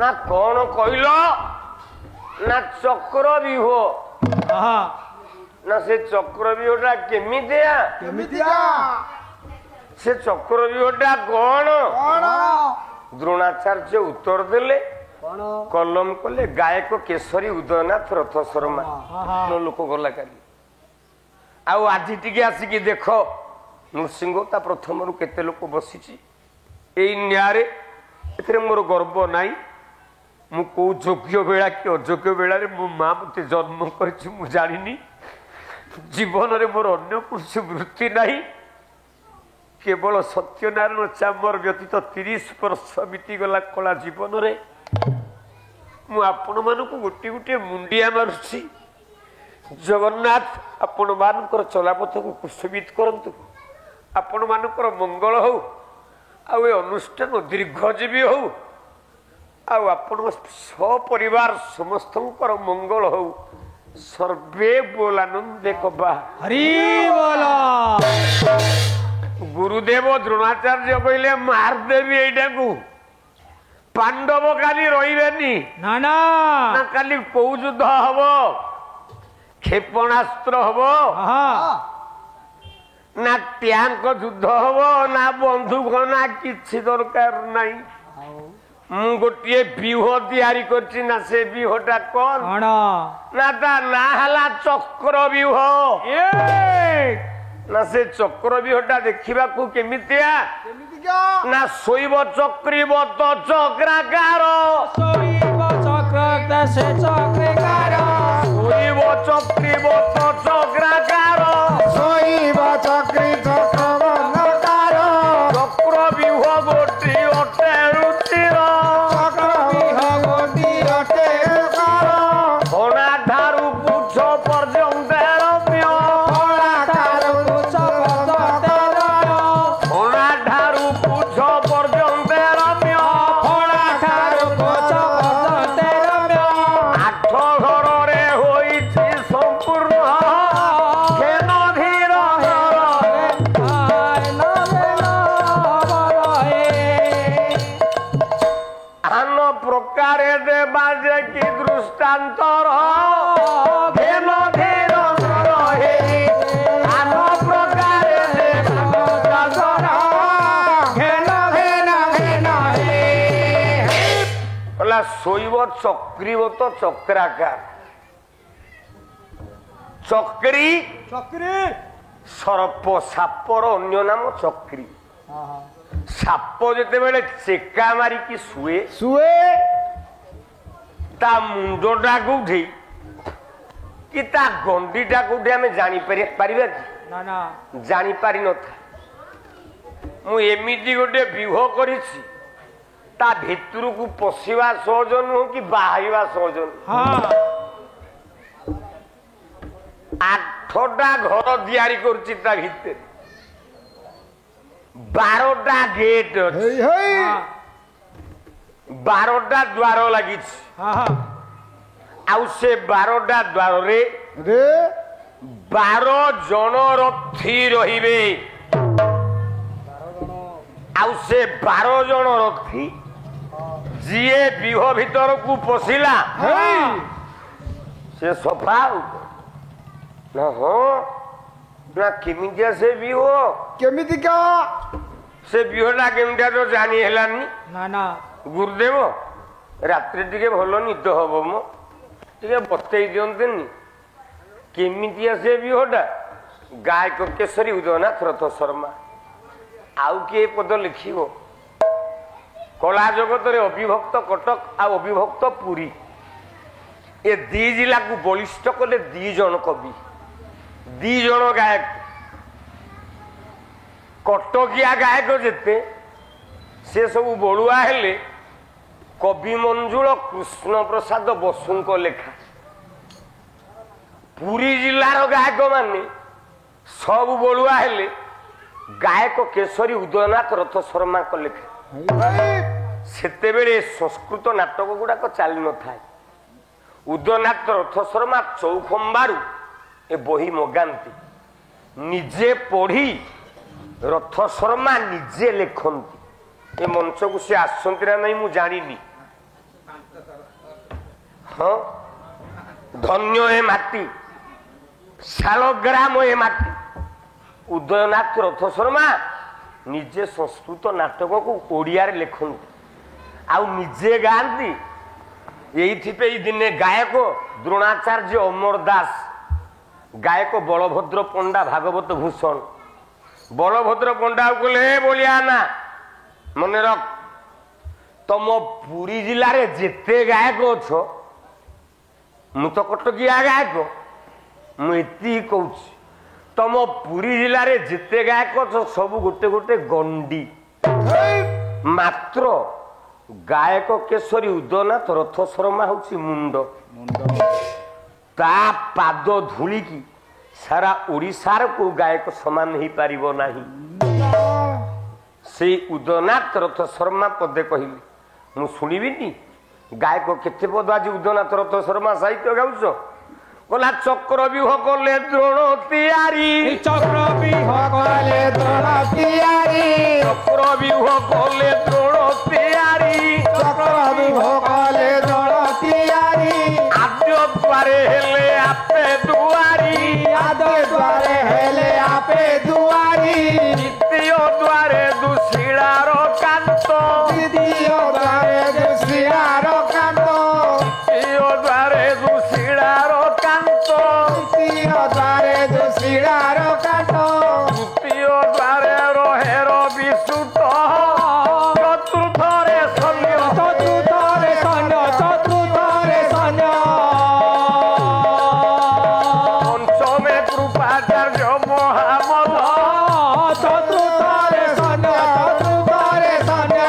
ନା କଣ କହିଲ ନା ଚକ୍ରବ୍ୟୁହ ନା ସେ ଚକ୍ରବ୍ୟୁହଟା କେମିତିଆ?
କେମିତିଆ?
ସେ ଚକ୍ରବ୍ୟୁହଟା କଣ?
କଣ?
ଦ୍ରୋଣାଚାର୍ଯ୍ୟ ଉତ୍ତର ଦେଲେ,
କଣ?
କଲମ କଲେ ଗାୟକ କେଶରୀ ଉଦୟନାଥ ରଥ ଶର୍ମା। ମୋ ଲୋକ ଗଲା କାଲି। ଆଉ ଆଜି ଟିକେ ଆସିକି ଦେଖ ନୃସିଂହ ତା ପ୍ରଥମରୁ କେତେ ଲୋକ ବସିଛି ଏଇ ନ୍ୟାୟରେ। ଏଥିରେ ମୋର ଗର୍ବ ନାହିଁ। ମୁଁ କୋଉ ଯୋଗ୍ୟ ବେଳା କି ଅଯୋଗ୍ୟ ବେଳାରେ ମୋ ମା ମତେ ଜନ୍ମ କରିଛି ମୁଁ ଜାଣିନି। ଜୀବନରେ ମୋର ଅନ୍ୟ କୌଣସି ବୃତ୍ତି ନାହିଁ। କେବଳ ସତ୍ୟନାରାୟଣ ଚାମର ବ୍ୟତୀତ 30 ବର୍ଷ ବିତିଗଲା କଳା ଜୀବନରେ ମୁଁ ଆପଣମାନଙ୍କୁ ଗୋଟିଏ ଗୋଟିଏ ମୁଣ୍ଡିଆ ମାରୁଛି। ଜଗନ୍ନାଥ ଆପଣମାନଙ୍କର ଚଲାପଥକୁ କୁଶବିତ କରନ୍ତୁ। ଆପଣମାନଙ୍କର ମଙ୍ଗଳ ହଉ। ଆଉ ଏ ଅନୁଷ୍ଠାନ ଦୀର୍ଘଜୀବୀ ହଉ। ଆଉ ଆପଣଙ୍କ ସପରିବାର ସମସ୍ତଙ୍କର ମଙ୍ଗଳ ହଉ। ସର୍ବେ ବୋଲାନନ୍ଦେ କବା
ହରି ବୋଲ।
ଗୁରୁଦେବ ଦ୍ରୋଣାଚାର୍ଯ୍ୟ କହିଲେ ମାରିଦେବି ଏଇଟାକୁ। ପାଣ୍ଡବ କାଲି ରହିବେନି।
ନା ନା
ନା କାଲି କୋଉ ଯୁଦ୍ଧ ହବ? କ୍ଷେପଣାସ୍ତ୍ର ହବ ନା ଟ୍ୟାଙ୍କ ଯୁଦ୍ଧ ହବ ନା ବନ୍ଧୁକ ନା କିଛି ଦରକାର ନାହିଁ। ମୁଁ ଗୋଟିଏ ବ୍ୟୁହ ତିଆରି କରିଛି। ନା ସେ ବ୍ୟୁହଟା କଣ? ନା ତା ନାଁ ହେଲା ଚକ୍ରବ୍ୟୁହ। ନା ସେ ଚକ୍ରବ୍ୟୁହଟା ଦେଖିବାକୁ କେମିତିଆ?
କେମିତିକା?
ନା ଶୈବ ଚକ୍ରୀବତ ଚକ୍ରାକାର।
ଶୈବ ଚକ୍ର ସେ ଚକ୍ରାକାର।
ଶୈବ ଚକ୍ରୀବତ ଚକ୍ରାକାର।
ଶୈବ ଚକ୍ରୀ ଚକ୍ରବର୍ଣ୍ଣକାର।
ଚକ୍ରବ୍ୟୁହ ଗୋଟି ଅଟେ ରୁଚିର।
ଚକ୍ରବ୍ୟୁହ ଗୋଟି ଅଟେ ରୁଚିର।
ହଣା ଠାରୁ ପୁଛ ପର୍ଯ୍ୟନ୍ତ ରମ୍ୟ। ହଣା ଠାରୁ ପୁଛ ପର୍ଯ୍ୟନ୍ତ ରମ୍ୟ। ଆଠ ଘରରେ ହୋଇଛି ସମ୍ପୂର୍ଣ୍ଣ। ଖେନ ଧୀର ଆନ ପ୍ରକାରେ ଦେବା ଯେ କି ଦୃଷ୍ଟାନ୍ତର। ଖେନ ଧୀର ରହେ ଆନ ପ୍ରକାରେ ହେଲା ଶୈବ ଚକ୍ରୀବତ ଚକ୍ରାକାର। ଚକ୍ରୀ
ଚକ୍ରୀ
ସର୍ପ ସାପର ଅନ୍ୟ ନାମ ଚକ୍ରୀ। ସାପ ଯେତେବେଳେ ଚେକା ମାରିକି ଶୁଏ
ଶୁଏ
ତା ମୁଣ୍ଡଟା କୋଉଠି କି ତା ଗଣ୍ଡିଟା କୋଉଠି ଆମେ ଜାଣିପାରିବା କି? ଜାଣିପାରି ନଥାଏ। ମୁଁ ଏମିତି ଗୋଟେ ବ୍ୟୁହ କରିଛି ତା ଭିତରକୁ ପଶିବା ସହଜ ନୁହଁ କି ବାହାରିବା ସହଜ ନୁହଁ। 8ଟା ଘର ତିଆରି କରୁଛି ତା ଭିତରେ। 12ଟା ଗେଟ୍ ଅଛି। 12ଟା ଦ୍ୱାର ଲାଗିଛି। ଆଉ ସେ 12ଟା ଦ୍ୱାରରେ 12 ଜଣ ରଥୀ ରହିବେ। ଆଉ ସେ 12 ଜଣ ରଥୀ ଯିଏ ବ୍ୟୁହ ଭିତରକୁ ପଶିଲା ସେ ସଫା ନା। ହଁ ନା କେମିତିଆ ସେ ବ୍ୟୁହ?
କେମିତିକା?
ସେ ବ୍ୟୁହଟା କେମିତିଆ ତ ଜାଣି ହେଲାନି। ଗୁରୁଦେବ ରାତିରେ ଟିକେ ଭଲ ନିଦ ହବ ମ ଟିକେ ବତେଇ ଦିଅନ୍ତେନି କେମିତିଆ ସେ ବ୍ୟୁହଟା? ଗାୟକ କେଶରୀ ଉଦୟନାଥ ରଥ ଶର୍ମା। ଆଉ କିଏ ପଦ ଲେଖିବ? କଳା ଜଗତରେ ଅବିଭକ୍ତ କଟକ ଆଉ ଅବିଭକ୍ତ ପୁରୀ ଏ 2 ଜିଲ୍ଲାକୁ ବଳିଷ୍ଠ କଲେ 2 ଜଣ କବି, 2 ଜଣ ଗାୟକ। କଟକିଆ ଗାୟକ ଯେତେ ସେ ସବୁ ବଳୁଆ ହେଲେ କବି ମଞ୍ଜୁଳ କୃଷ୍ଣ ପ୍ରସାଦ ବସୁଙ୍କ ଲେଖା। ପୁରୀ ଜିଲ୍ଲାର ଗାୟକ ମାନେ ସବୁ ବଳୁଆ ହେଲେ ଗାୟକ କେଶରୀ ଉଦୟନାଥ ରଥ ଶର୍ମାଙ୍କ ଲେଖା। ସେତେବେଳେ ସଂସ୍କୃତ ନାଟକ ଗୁଡାକ ଚାଲି ନଥାଏ। ଉଦୟନାଥ ରଥ ଶର୍ମା ଚୌଖମ୍ବାରୁ ଏ ବହି ମଗାନ୍ତି। ନିଜେ ପଢି ରଥ ଶର୍ମା ନିଜେ ଲେଖନ୍ତି। ଏ ମଞ୍ଚକୁ ସେ ଆସନ୍ତି ନା ନାହିଁ ମୁଁ ଜାଣିନି। ହଁ ଧନ୍ୟ ଏ ମାଟି ଶାଳଗ୍ରାମ ଏ ମାଟି। ଉଦୟନାଥ ରଥ ଶର୍ମା ନିଜେ ସଂସ୍କୃତ ନାଟକକୁ ଓଡ଼ିଆରେ ଲେଖନ୍ତି ଆଉ ନିଜେ ଗାଆନ୍ତି। ଏଇଥିପାଇଁ ଦିନେ ଗାୟକ ଦ୍ରୋଣାଚାର୍ଯ୍ୟ ଅମର ଦାସ, ଗାୟକ ବଳଭଦ୍ର ପଣ୍ଡା ଭାଗବତ ଭୂଷଣ। ବଳଭଦ୍ର ପଣ୍ଡାକୁ କହିଲେ, ହେ ବଳିଆ ନା ମନେ ରଖ, ତମ ପୁରୀ ଜିଲ୍ଲାରେ ଯେତେ ଗାୟକ ଅଛ, ମୁଁ ତ କଟକିଆ ଗାୟକ, ମୁଁ ଏତିକି କହୁଛି, ତମ ପୁରୀ ଜିଲ୍ଲାରେ ଯେତେ ଗାୟକ ଅଛ ସବୁ ଗୋଟେ ଗୋଟେ ଗଣ୍ଡି। ମାତ୍ର ଗାୟକ କେଶରୀ ଉଦୟନାଥ ରଥ ଶର୍ମା ହଉଛି ମୁଣ୍ଡ। ତା ପାଦ ଧୂଳିକି ସାରା ଓଡ଼ିଶାର କୋଉ ଗାୟକ ସମାନ ହେଇପାରିବ ନାହିଁ। ସେଇ ଉଦୟନାଥ ରଥ ଶର୍ମା ପଦେ କହିଲି, ମୁଁ ଶୁଣିବିନି? ଗାୟକ କେତେ ପଦ ଆଜି ଉଦୟନାଥ ରଥ ଶର୍ମା ସାହିତ୍ୟ ଗାଉଛ? କହିଲା ଚକ୍ର ବିହ କଲେ ଦ୍ରୋଣ ତିଆରି,
ଚକ୍ର ବିହ
କଲେ ଦ୍ରୋଣ ତିଆରି,
ଚକ୍ର ବିହ କଲେ ଦ୍ରୋଣ ତିଆରି,
ଚକ୍ର ବିହ କଲେ ଦ୍ରୋଣ ତିଆରି,
ଆଦ୍ୟ ଦ୍ୱାରେ ହେଲେ ଆପେ ଦୁଆରି,
ଆଦ୍ୟ ଦ୍ୱାରେ ହେଲେ ଆପେ ଦୁଆରି,
ଦ୍ୱିତୀୟ ଦ୍ୱାରେ ଦୁଶିଳାର କାନ୍ତ,
ଦ୍ୱିତୀୟ ଦ୍ୱାରେ ଦୁଶିଳାର କାନ୍ତ,
ଦ୍ୱିତୀୟ ଦ୍ୱାରେ ଦୁଶିଳାର କାନ୍ତ,
ଦ୍ୱିତୀୟ ଦ୍ୱାରେ ଦୁଶିଳାର କାନ୍ତ,
ତୃତୀୟ ଦ୍ୱାରେ ରହେ ରବି ସୁତ, ଚତୁର୍ଥରେ ସନ୍ୟ,
ଚତୁର୍ଥରେ ସୈନ୍ୟ, ଚତୁର୍ଥରେ ସୈନ୍ୟ,
ପଞ୍ଚମେ କୃପାଚାର୍ଯ୍ୟ ମହାମଲ,
ଚତୁର୍ଥରେ ସୈନ୍ୟ,
ଚତୁର୍ଥରେ ସୈନ୍ୟ।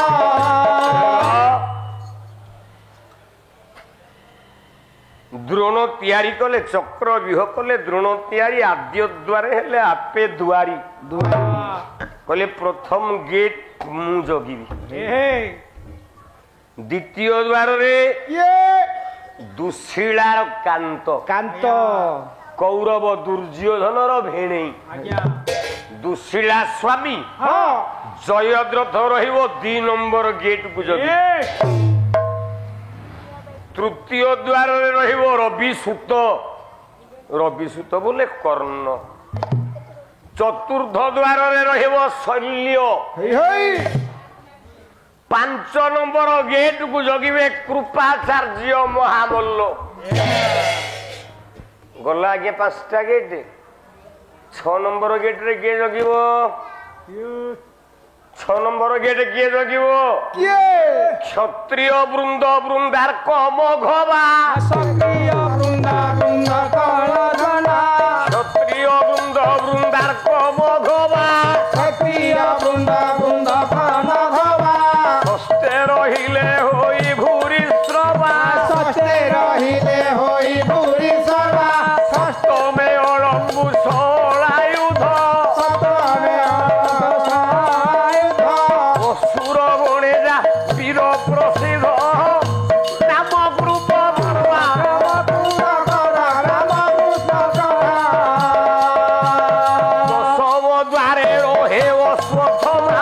ଦ୍ରୋଣ ତିଆରି କଲେ, ଚକ୍ର ବିହ କଲେ ଦ୍ରୋଣ ତିଆରି, ଆଦ୍ୟ ଦ୍ୱାରେ ହେଲେ ଆପେ ଦୁଆରି। କହିଲେ ପ୍ରଥମ ଗେଟ୍ ମୁଁ ଜଗିବି, ଦ୍ୱିତୀୟ ଦ୍ୱାରରେ ଦୁଶିଳାର କାନ୍ତ,
କାନ୍ତ,
କୌରବ ଦୁର୍ଯ୍ୟୋଧନର ଭେଣେଇ, ଦୁଶିଳା ସ୍ୱାମୀ ଜୟଦ୍ରଥ ରହିବ 2 ନମ୍ବର ଗେଟକୁ ଜଗି। ତୃତୀୟ ଦ୍ୱାରରେ ରହିବ ରବିସୂତ, ରବିସୂତ ବୋଲେ କର୍ଣ୍ଣ। ଚତୁର୍ଥ ଦ୍ୱାରରେ ରହିବ ଶଲ୍ୟ। 5 ନମ୍ବର ଗେଟକୁ ଜଗିବେ କୃପାଚାର୍ଯ୍ୟ ମହାମଲ୍ଲ। ଗଲା ଆଜ୍ଞା 5ଟା ଗେଟ୍। 6 ନମ୍ବର ଗେଟରେ କିଏ ଜଗିବ? 6 ନମ୍ବର ଗେଟ୍ କିଏ ଜଗିବ? କ୍ଷତ୍ରିୟ ବୃନ୍ଦ ବୃନ୍ଦାର୍କ ମଘବା,
ସକ୍ରିୟ ବୃନ୍ଦ ବୃନ୍ଦ କଳଧନା,
କ୍ଷତ୍ରିୟ ବୃନ୍ଦ ବୃନ୍ଦାର୍କ ମଘବା,
କ୍ଷତ୍ରିୟ ବୃନ୍ଦ ବୃନ୍ଦ କଳଧବା,
ହସ୍ତେ ରହିଲେ ହୋଇ ଭୂରି ଶ୍ରବା,
ଷଷ୍ଠେ ରହିଲେ ହୋଇ ଭୂରି ସଭା,
ଷଷ୍ଠମେ ଅଳମ୍ବୁ ଷୋଳାୟୁଧ,
ସପ୍ତମେ ଅଣସାୟୁଧ,
ଅସୁର ଗଣେଜା ବୀର ପ୍ରସିଦ୍ଧ, ନାମ ଗ୍ରୁପ ବର୍ମା,
ରାମକୃଷ୍ଣ କର, ରାମକୃଷ୍ଣ କର,
ଦଶମ ଦ୍ୱାରେ ରହେ ଅଶ୍ୱତ୍ଥମା,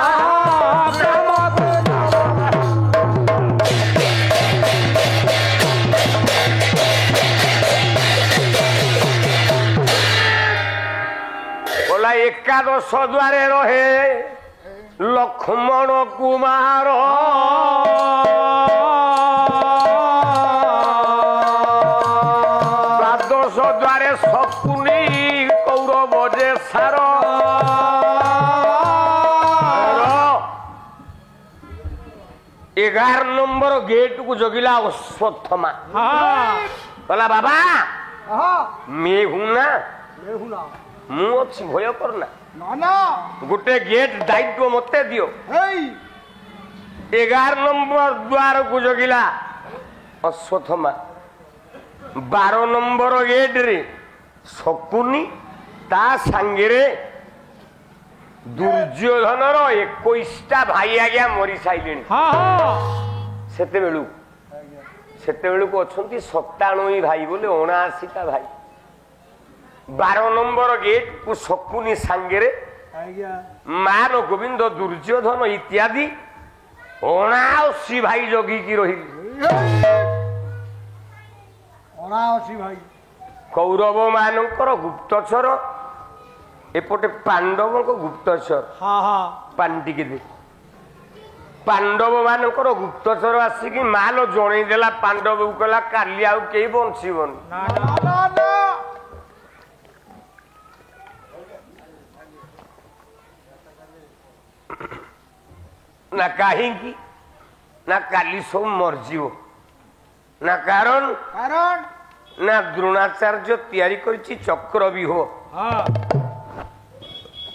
ବୋଲା ଏକାଦଶ ଦ୍ୱାରେ ରହେ ଲକ୍ଷ୍ମଣ କୁମାର, ଦ୍ୱାଦଶ ଦ୍ୱାରେ ଶକୁନି କୌରବ ଯେ ସାର, 11 ନମ୍ବର ଗେଟକୁ ଜଗିଲା ଅଶ୍ୱତ୍ଥମା। କହିଲା ବାବା ମେହୁନା ମୁଁ ଅଛି, ଭୟ କରନା, ଗୋଟେ ଗେଟ୍ ଦାୟିତ୍ୱ ମତେ ଦିଅ। 11 ନମ୍ବର ଦ୍ୱାରକୁ ଜଗିଲା ଅଶ୍ୱତ୍ଥମା। 12 ନମ୍ବର ଗେଟରେ ଶକୁନି, ତା ସାଙ୍ଗରେ ଦୁର୍ଯ୍ୟୋଧନର 21ଟା ଭାଇ ଆଜ୍ଞା ମରି ସାଇଲେଣି। ସେତେବେଳକୁ ଅଛନ୍ତି 97 ଭାଇ ବୋଲି 79ଟା ଭାଇ। 12 ନମ୍ବର ଗେଟକୁ ଶକୁନି ସାଙ୍ଗରେ ମାନ ଗୋବିନ୍ଦ ଦୁର୍ଯ୍ୟୋଧନ ଇତ୍ୟାଦି 79 ଭାଇ ଜଗିକି ରହିଲେ।
79 ଭାଇ
କୌରବ ମାନଙ୍କର ଗୁପ୍ତଚର ଏପଟେ ପାଣ୍ଡବଙ୍କ ଗୁପ୍ତଚର ପାଣି ଟିକେ ଦେ ପାଣ୍ଡବ ମାନଙ୍କର ଗୁପ୍ତଚର ଆସିକି ମାଲ ଜଣେଇ ଦେଲା ପାଣ୍ଡବକୁ କହିଲା କାଲି ଆଉ କେହି ବଞ୍ଚିବନି ନା କାହିଁକି ନା କାଲି ସବୁ ମରିଯିବ ନା କାରଣ ନା ଦ୍ରୋଣାଚାର୍ଯ୍ୟ ତିଆରି କରିଛି ଚକ୍ରବ୍ୟୁହ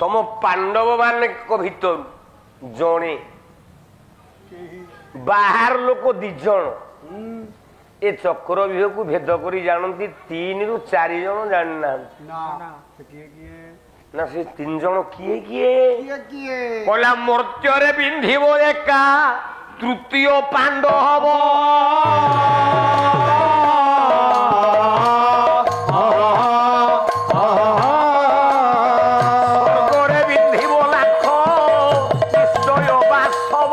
ତମ ପାଣ୍ଡବ ମାନଙ୍କ ଭିତରୁ ଜଣେ ବାହାର ଲୋକ 2 ଜଣ ଏ ଚକ୍ରବ୍ୟୁହକୁ ଭେଦ କରି ଜାଣନ୍ତି 3 ରୁ 4 ଜଣ ଜାଣିନାହାନ୍ତି ନା ସେ 3 ଜଣ କିଏ କିଏ କହିଲା ମର୍ତ୍ତ୍ୟରେ ବିନ୍ଧିବ ଏକା ତୃତୀୟ ପାଣ୍ଡ ହବ ସ୍ୱର୍ଗରେ ବିନ୍ଧିବ ଲାଖ ନିଶ୍ଚୟ ବାସବ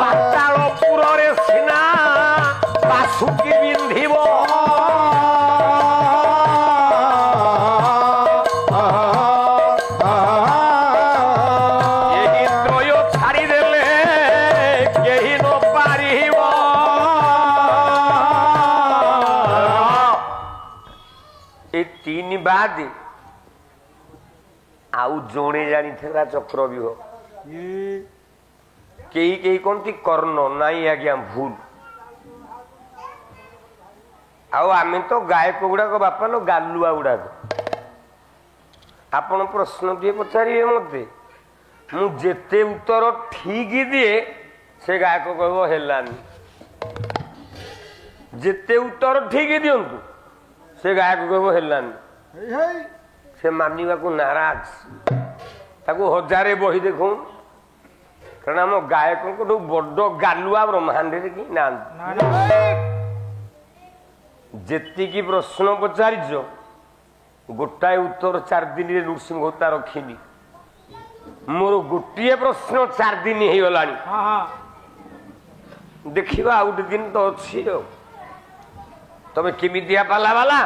ପାତାଳପୁରରେ ସିନା ବାସୁକି ବିନ୍ଧିବ ଏହି ତ୍ରୟ ଛାଡ଼ିଦେଲେ କେହି ନ ପାରିବ ଏ 3 ବାଦ ଆଉ ଜଣେ ଜାଣିଥିଲା ଚକ୍ରବ୍ୟୁହ କେହି କେହି କହନ୍ତି କର୍ଣ୍ଣ ନାଇଁ ଆଜ୍ଞା ଭୁଲ ଆଉ ଆମେ ତ ଗାୟକ ଗୁଡାକ ବାପା लो ଗାଲୁଆ ଗୁଡାକ ଆପଣ ପ୍ରଶ୍ନ ଟିଏ ପଚାରିବେ ମତେ ମୁଁ ଯେତେ ଉତ୍ତର ଠିକ ଦିଏ ସେ ଗାୟକ କହିବ ହେଲାନି ଯେତେ ଉତ୍ତର ଠିକ ଦିଅନ୍ତୁ ସେ ଗାୟକ କହିବ ହେଲାନି ସେ ମାନିବାକୁ ନାରାଜ ତାକୁ 1000 ବହି ଦେଖୁନ କାରଣ ଆମ ଗାୟକଙ୍କଠୁ ବଡ ଗାଲୁଆ ବ୍ରହ୍ମାଣ୍ଡରେ କି ନାହାନ୍ତି ଯେତିକି ପ୍ରଶ୍ନ ପଚାରିଛ ଗୋଟାଏ ଉତ୍ତର 4 ଦିନରେ ନୃସିଂହ ହୋତା ରଖିନି ମୋର ଗୋଟିଏ ପ୍ରଶ୍ନ 4 ଦିନ ହେଇଗଲାଣି ଦେଖିବା ଆଉ ଗୋଟେ ଦିନ ତ ଅଛି ଆଉ ତମେ କେମିତିଆ ପାଲା ବାଲା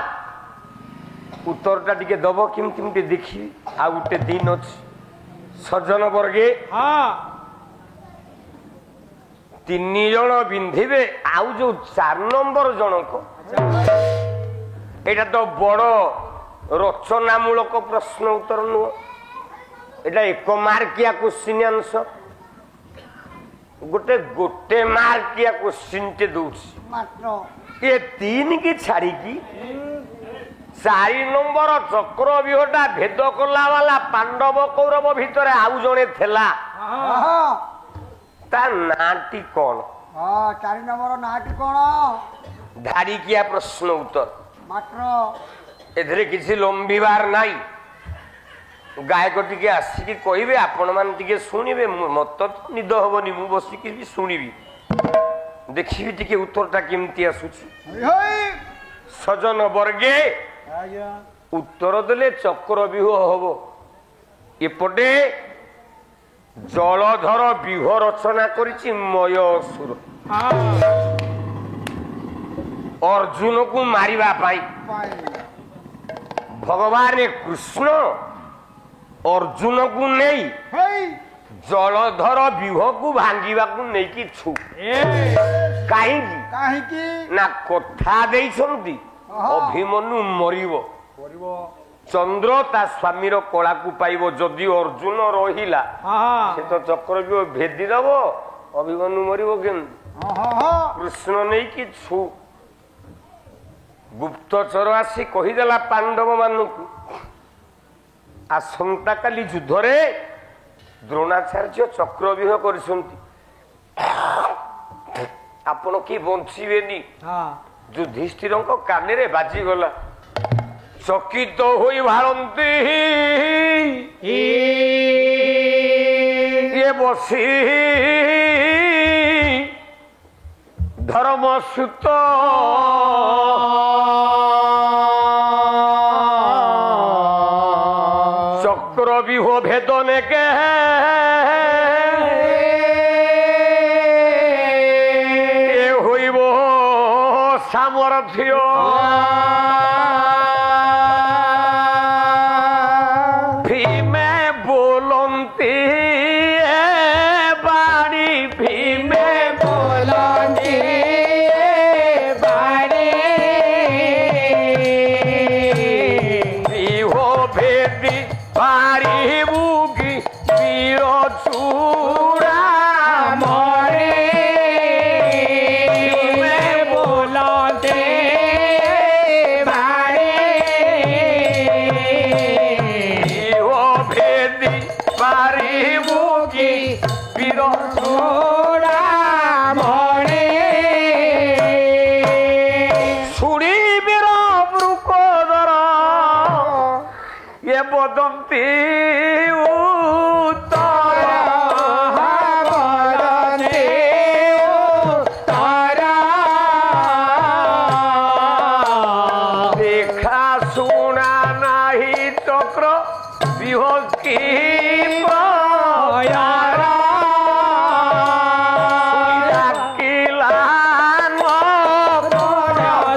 ଉତ୍ତରଟା ଟିକେ ଦବ କେମିତି ମୁଁ ଟିକେ ଦେଖିବି ଆଉ ଗୋଟେ ଦିନ ଅଛି ସଜ୍ଜନ ବର୍ଗେ 3 ଜଣ ବିନ୍ଧିବେ ଆଉ ଯୋଉ 4 ନମ୍ବର ଜଣକ ଏଇଟା ତ ବଡ ରଚନାମୂଳକ ପ୍ରଶ୍ନ ଉତ୍ତର ନୁହଁ ଏଇଟା 1 ମାର୍କିଆ କ୍ୱେଶ୍ଚିନ୍ ଆନ୍ସର ଗୋଟେ ମାର୍କିଆ କ୍ୱେଶ୍ଚିନ୍ ଟେ ଦଉଛି ଏ 3 କି ଛାଡିକି 4 ନମ୍ବର ଚକ୍ରବ୍ୟୁହଟା ଭେଦ କଲା ବାଲା ପାଣ୍ଡବ କୌରବ ଭିତରେ ଆଉ ଜଣେ ଥିଲା ତା ନାଁଟି କଣ
4 ନମ୍ବର ନାଁଟି କଣ
ଧାଡ଼ିକିଆ ପ୍ରଶ୍ନ ଉତ୍ତର ମାତ୍ର ଏଥିରେ କିଛି ଲମ୍ବିବାର ନାହିଁ ଗାୟକ ଟିକେ ଆସିକି କହିବେ ଆପଣ ମାନେ ଟିକେ ଶୁଣିବେ ମତ ନିଦ ହବନି ମୁଁ ବସିକି ବି ଶୁଣିବି ଦେଖିବି ଟିକେ ଉତ୍ତରଟା କେମିତି ଆସୁଛି ସଜନ ବର୍ଗେ ଉତ୍ତର ଦେଲେ ଚକ୍ରବ୍ୟୁହ ହବ ଏପଟେ ଜଳଧର ବ୍ୟୁହ ରଚନା କରିଛି ମୟସୁର ଅର୍ଜୁନକୁ ମାରିବା ପାଇଁ ଭଗବାନ କୃଷ୍ଣ ଅର୍ଜୁନକୁ ନେଇ ଜଳଧର ବ୍ୟୁହକୁ ଭାଙ୍ଗିବାକୁ ନେଇକି ଛୁ କାହିଁକି ନା କଥା ଦେଇଛନ୍ତି ଅଭିମନ୍ୟୁ ମରିବ ଚନ୍ଦ୍ର ତା ସ୍ୱାମୀର କଳାକୁ ପାଇବ ଯଦି ଅର୍ଜୁନ ରହିଲା ସେ ତ ଚକ୍ରବ୍ୟୁହ ଭେଦି ଦବ ଅଭିମନ୍ୟୁ ମରିବ କେମିତି କୃଷ୍ଣ ନେଇକି ଛୁ ଗୁପ୍ତଚର ଆସି କହିଦେଲା ପାଣ୍ଡବ ମାନଙ୍କୁ ଆସନ୍ତା କାଲି ଯୁଦ୍ଧରେ ଦ୍ରୋଣାଚାର୍ଯ୍ୟ ଚକ୍ରବ୍ୟୁହ କରିଛନ୍ତି ଆପଣ କି ବଞ୍ଚିବେନି ଯୁଧିଷ୍ଠିରଙ୍କ କାନରେ ବାଜିଗଲା ଚକିତ ହୋଇ ଭାରନ୍ତି ଇଏ ବସି ଧର୍ମସୂତ ଚକ୍ରବ୍ୟୁହ ଭେଦନେ କେ ସାମର୍ଥ୍ୟ ଭୀମେ ବୋଲନ୍ତି ବାଣୀ ଭୀମେ
बोलती बाड़े
বিহ ভেদি পারিবু কি বীর চূড়া
मोरे में बोलते बाड़े
বিহ ভেদি পারিবু কি বীর
छोड़ा मोरे
শুনি বীর বৃকোদর এ বদন্তি উত্তর
बोलते तारा
দেখা শুনা নাহি চক্র বিহকি
यारा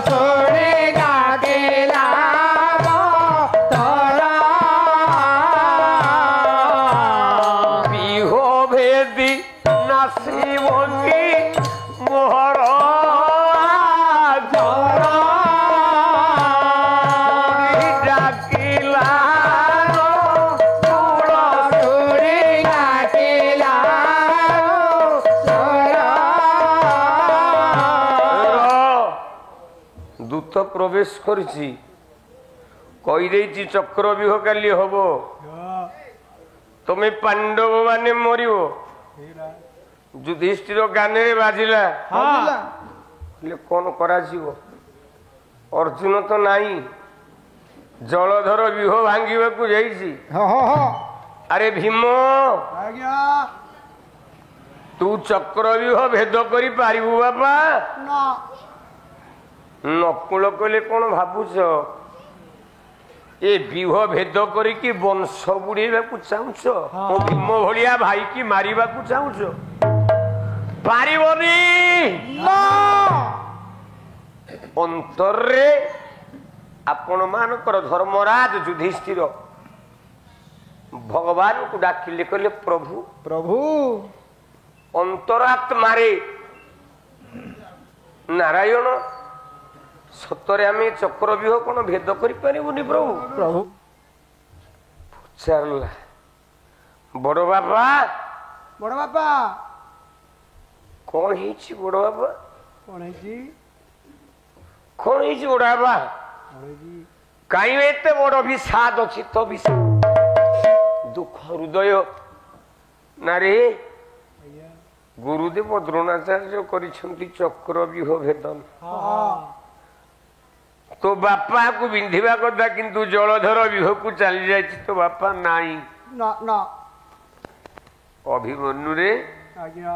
सोनेगा केला तारा
বিহ ভেদি নাসিবঙ্গি মোহর
तारा
ডাকিলা
सोनेगा केला तारा
দূত প্রবেশ করেছি কই দেইছি চক্রবিহ কালি হব তুমি পাণ্ডব মানে মরিব যুধিষ্ঠির গানে বাজিলা ହେଲେ କଣ କରାଯିବ ଅର୍ଜୁନ ତ ନାହିଁ ଜଳଧର ବିହ ଭାଙ୍ଗିବାକୁ ଯାଇଛି ଆରେ ଭୀମ ତୁ ଚକ୍ରବ୍ୟୁହ ଭେଦ କରିପାରିବୁ ବାପା ନକୁଳ କହିଲେ କଣ ଭାବୁଛ ଏ ବ୍ୟୁହ ଭେଦ କରିକି ବଂଶ ବୁଡେଇବାକୁ ଚାହୁଁଛ ମୋ ଭୀମ ଭଳିଆ ଭାଇକି ମାରିବାକୁ ଚାହୁଁଛ ପାରିବନି ଅନ୍ତରରେ ଆପଣ ମାନଙ୍କର ଧର୍ମରାଜ ଯୁଧିଷ୍ଠିର ଭଗବାନଙ୍କୁ ଡାକିଲେ କହିଲେ ପ୍ରଭୁ
ପ୍ରଭୁ
ଅନ୍ତରାତ୍ମାରେ ନାରାୟଣ ସତରେ ଆମେ ଚକ୍ରବ୍ୟୁହ କଣ ଭେଦ କରିପାରିବୁନି ପ୍ରଭୁ
ପ୍ରଭୁ
ପଚାରିଲା ବଡ ବାପା
ବଡ ବାପା
କଣ ହେଇଛି ବଡ ବାପା
କଣ ହେଇଛି
କଣ ହେଇଛି ବଡ ବାପା କାହିଁ ଏତେ ବଡ ବିଷାଦ ଚିତ୍ତ ବିଷାଦ ଦୁଃଖ ହୃଦୟ ନାରେ ଗୁରୁଦେବ ଦ୍ରୋଣାଚାର୍ଯ୍ୟ କରିଛନ୍ତି ଚକ୍ରବ୍ୟୁହ ଭେଦନ ତୋ ବାପାକୁ ବିନ୍ଧିବା କଥା କିନ୍ତୁ ଜଳଧର ବିହକୁ ଚାଲି ଯାଇଛି ତୋ ବାପା ନାହିଁ ଅଭିମନ୍ୟୁରେ
ଆଜ୍ଞା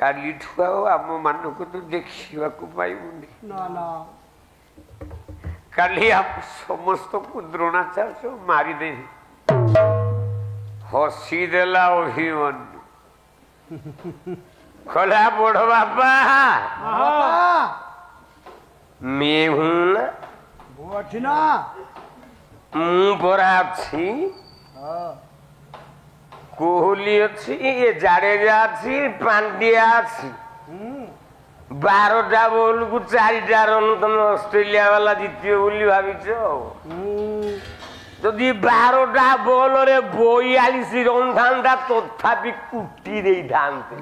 କାଲିଠୁ ଆଉ ଆମ ମାନଙ୍କୁ ତୁ ଦେଖିବାକୁ ପାଇବୁନି କାଲି ଆମ ସମସ୍ତଙ୍କୁ ଦ୍ରୋଣାଚାର୍ଯ୍ୟ ମାରିଦେବି ହସିଦେଲା ଅଭିମନ୍ୟୁ କହିଲା ବଡ ବାପା ମେହୁ ନା
ଅଛି ନା
ମୁଁ ପରା ଅଛି କୋହଲି ଅଛି ଏ ଜାଡେଜା ଅଛି ପାଣ୍ଡିଆ ଅଛି 12ଟା ବଲକୁ 4ଟା ରନ ତମେ ଅଷ୍ଟ୍ରେଲିଆ ବାଲା ଜିତିବ ବୋଲି ଭାବିଛ ଯଦି 12ଟା ବଲରେ 42 ରନ ଥାନ୍ତା ତଥାପି କୁଟି ଦେଇଥାନ୍ତେ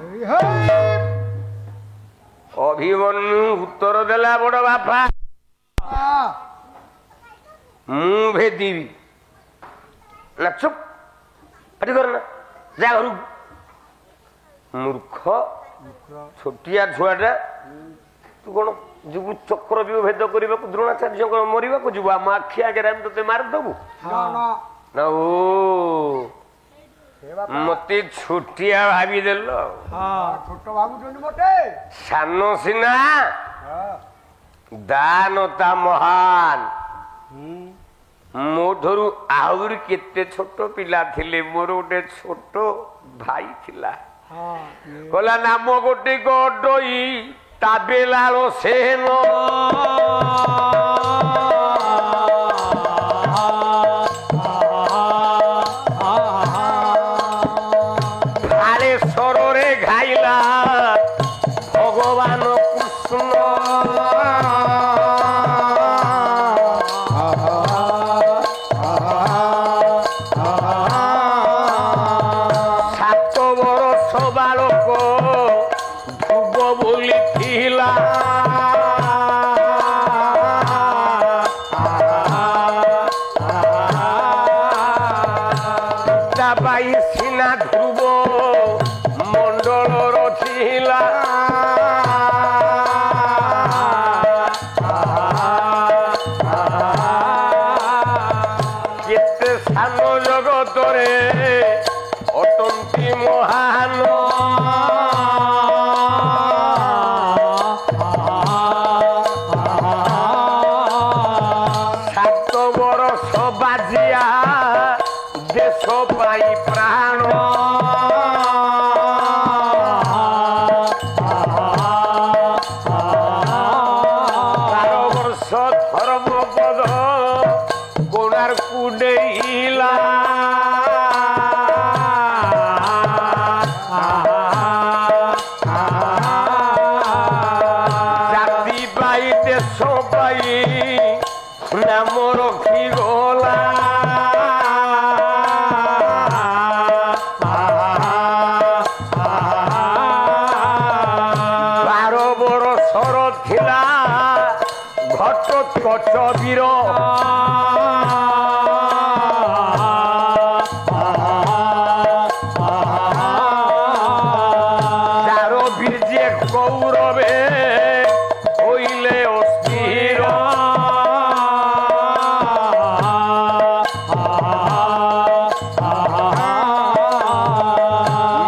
ଅଭିମନ୍ୟୁ ଉତ୍ତର ଦେଲା ବଡ ବାପା ମୁଁ ଭେଦିବି ନା ଚୁପ ପାଟି କର ନା ଯା ଘରକୁ ମୂର୍ଖ ଛୋଟିଆ ଛୁଆଟା ତୁ କଣ ଯିବୁ ଚକ୍ରବ୍ୟୁହ ଭେଦ କରିବାକୁ ଦ୍ରୋଣାଚାର୍ଯ୍ୟଙ୍କର ମରିବାକୁ ଯିବୁ ଆମ ଆଖି ଆଗରେ ଆମେ ତତେ ମାରିଦବୁ ନା ଓ ମତେ ଛୋଟିଆ ଭାବିଦେଲ
ଛୋଟ ଭାବୁଛନ୍ତି ମତେ
ସାନ ସିନା ଦାନତା ମହାନ ମୋ ଠାରୁ ଆହୁରି କେତେ ଛୋଟ ପିଲା ଥିଲେ ମୋର ଗୋଟେ ଛୋଟ ଭାଇ ଥିଲା କହିଲା ନାମ ଗୋଟେ ଗଡଇ ତାବେଲାଳ ସେନ ଭାଳେଶ୍ୱରରେ ଘାଇଲା ଭଗବାନ କୃଷ୍ଣ ସାତ ବରଷ ବାଳକ ଧ୍ରୁବ ବୋଲି ଥିଲା ପିତା ବାଇ ସିନା ଧ୍ରୁବ ମଣ୍ଡଳର ଥିଲା କେତେ ସାନ ଜଗତରେ ଅଟନ୍ତି ମହାନ ସାତ ବରଷ ବାଜିଆ ଦେଶ ପାଇଁ ପ୍ରାଣ ବାର ବର୍ଷ ଧର୍ମପଦ କୋଣାର୍କୁ ଡେଇଁଲା ଜାତି ପାଇ ଦେଶ ପାଇ ନାମ ରଖିଗଲା ବାର ବର୍ଷର ଥିଲା ଘଟୋତ୍କଚ ବୀର ଯାର ବୀର୍ଯ୍ୟ କୌରବେ হইলে অস্থির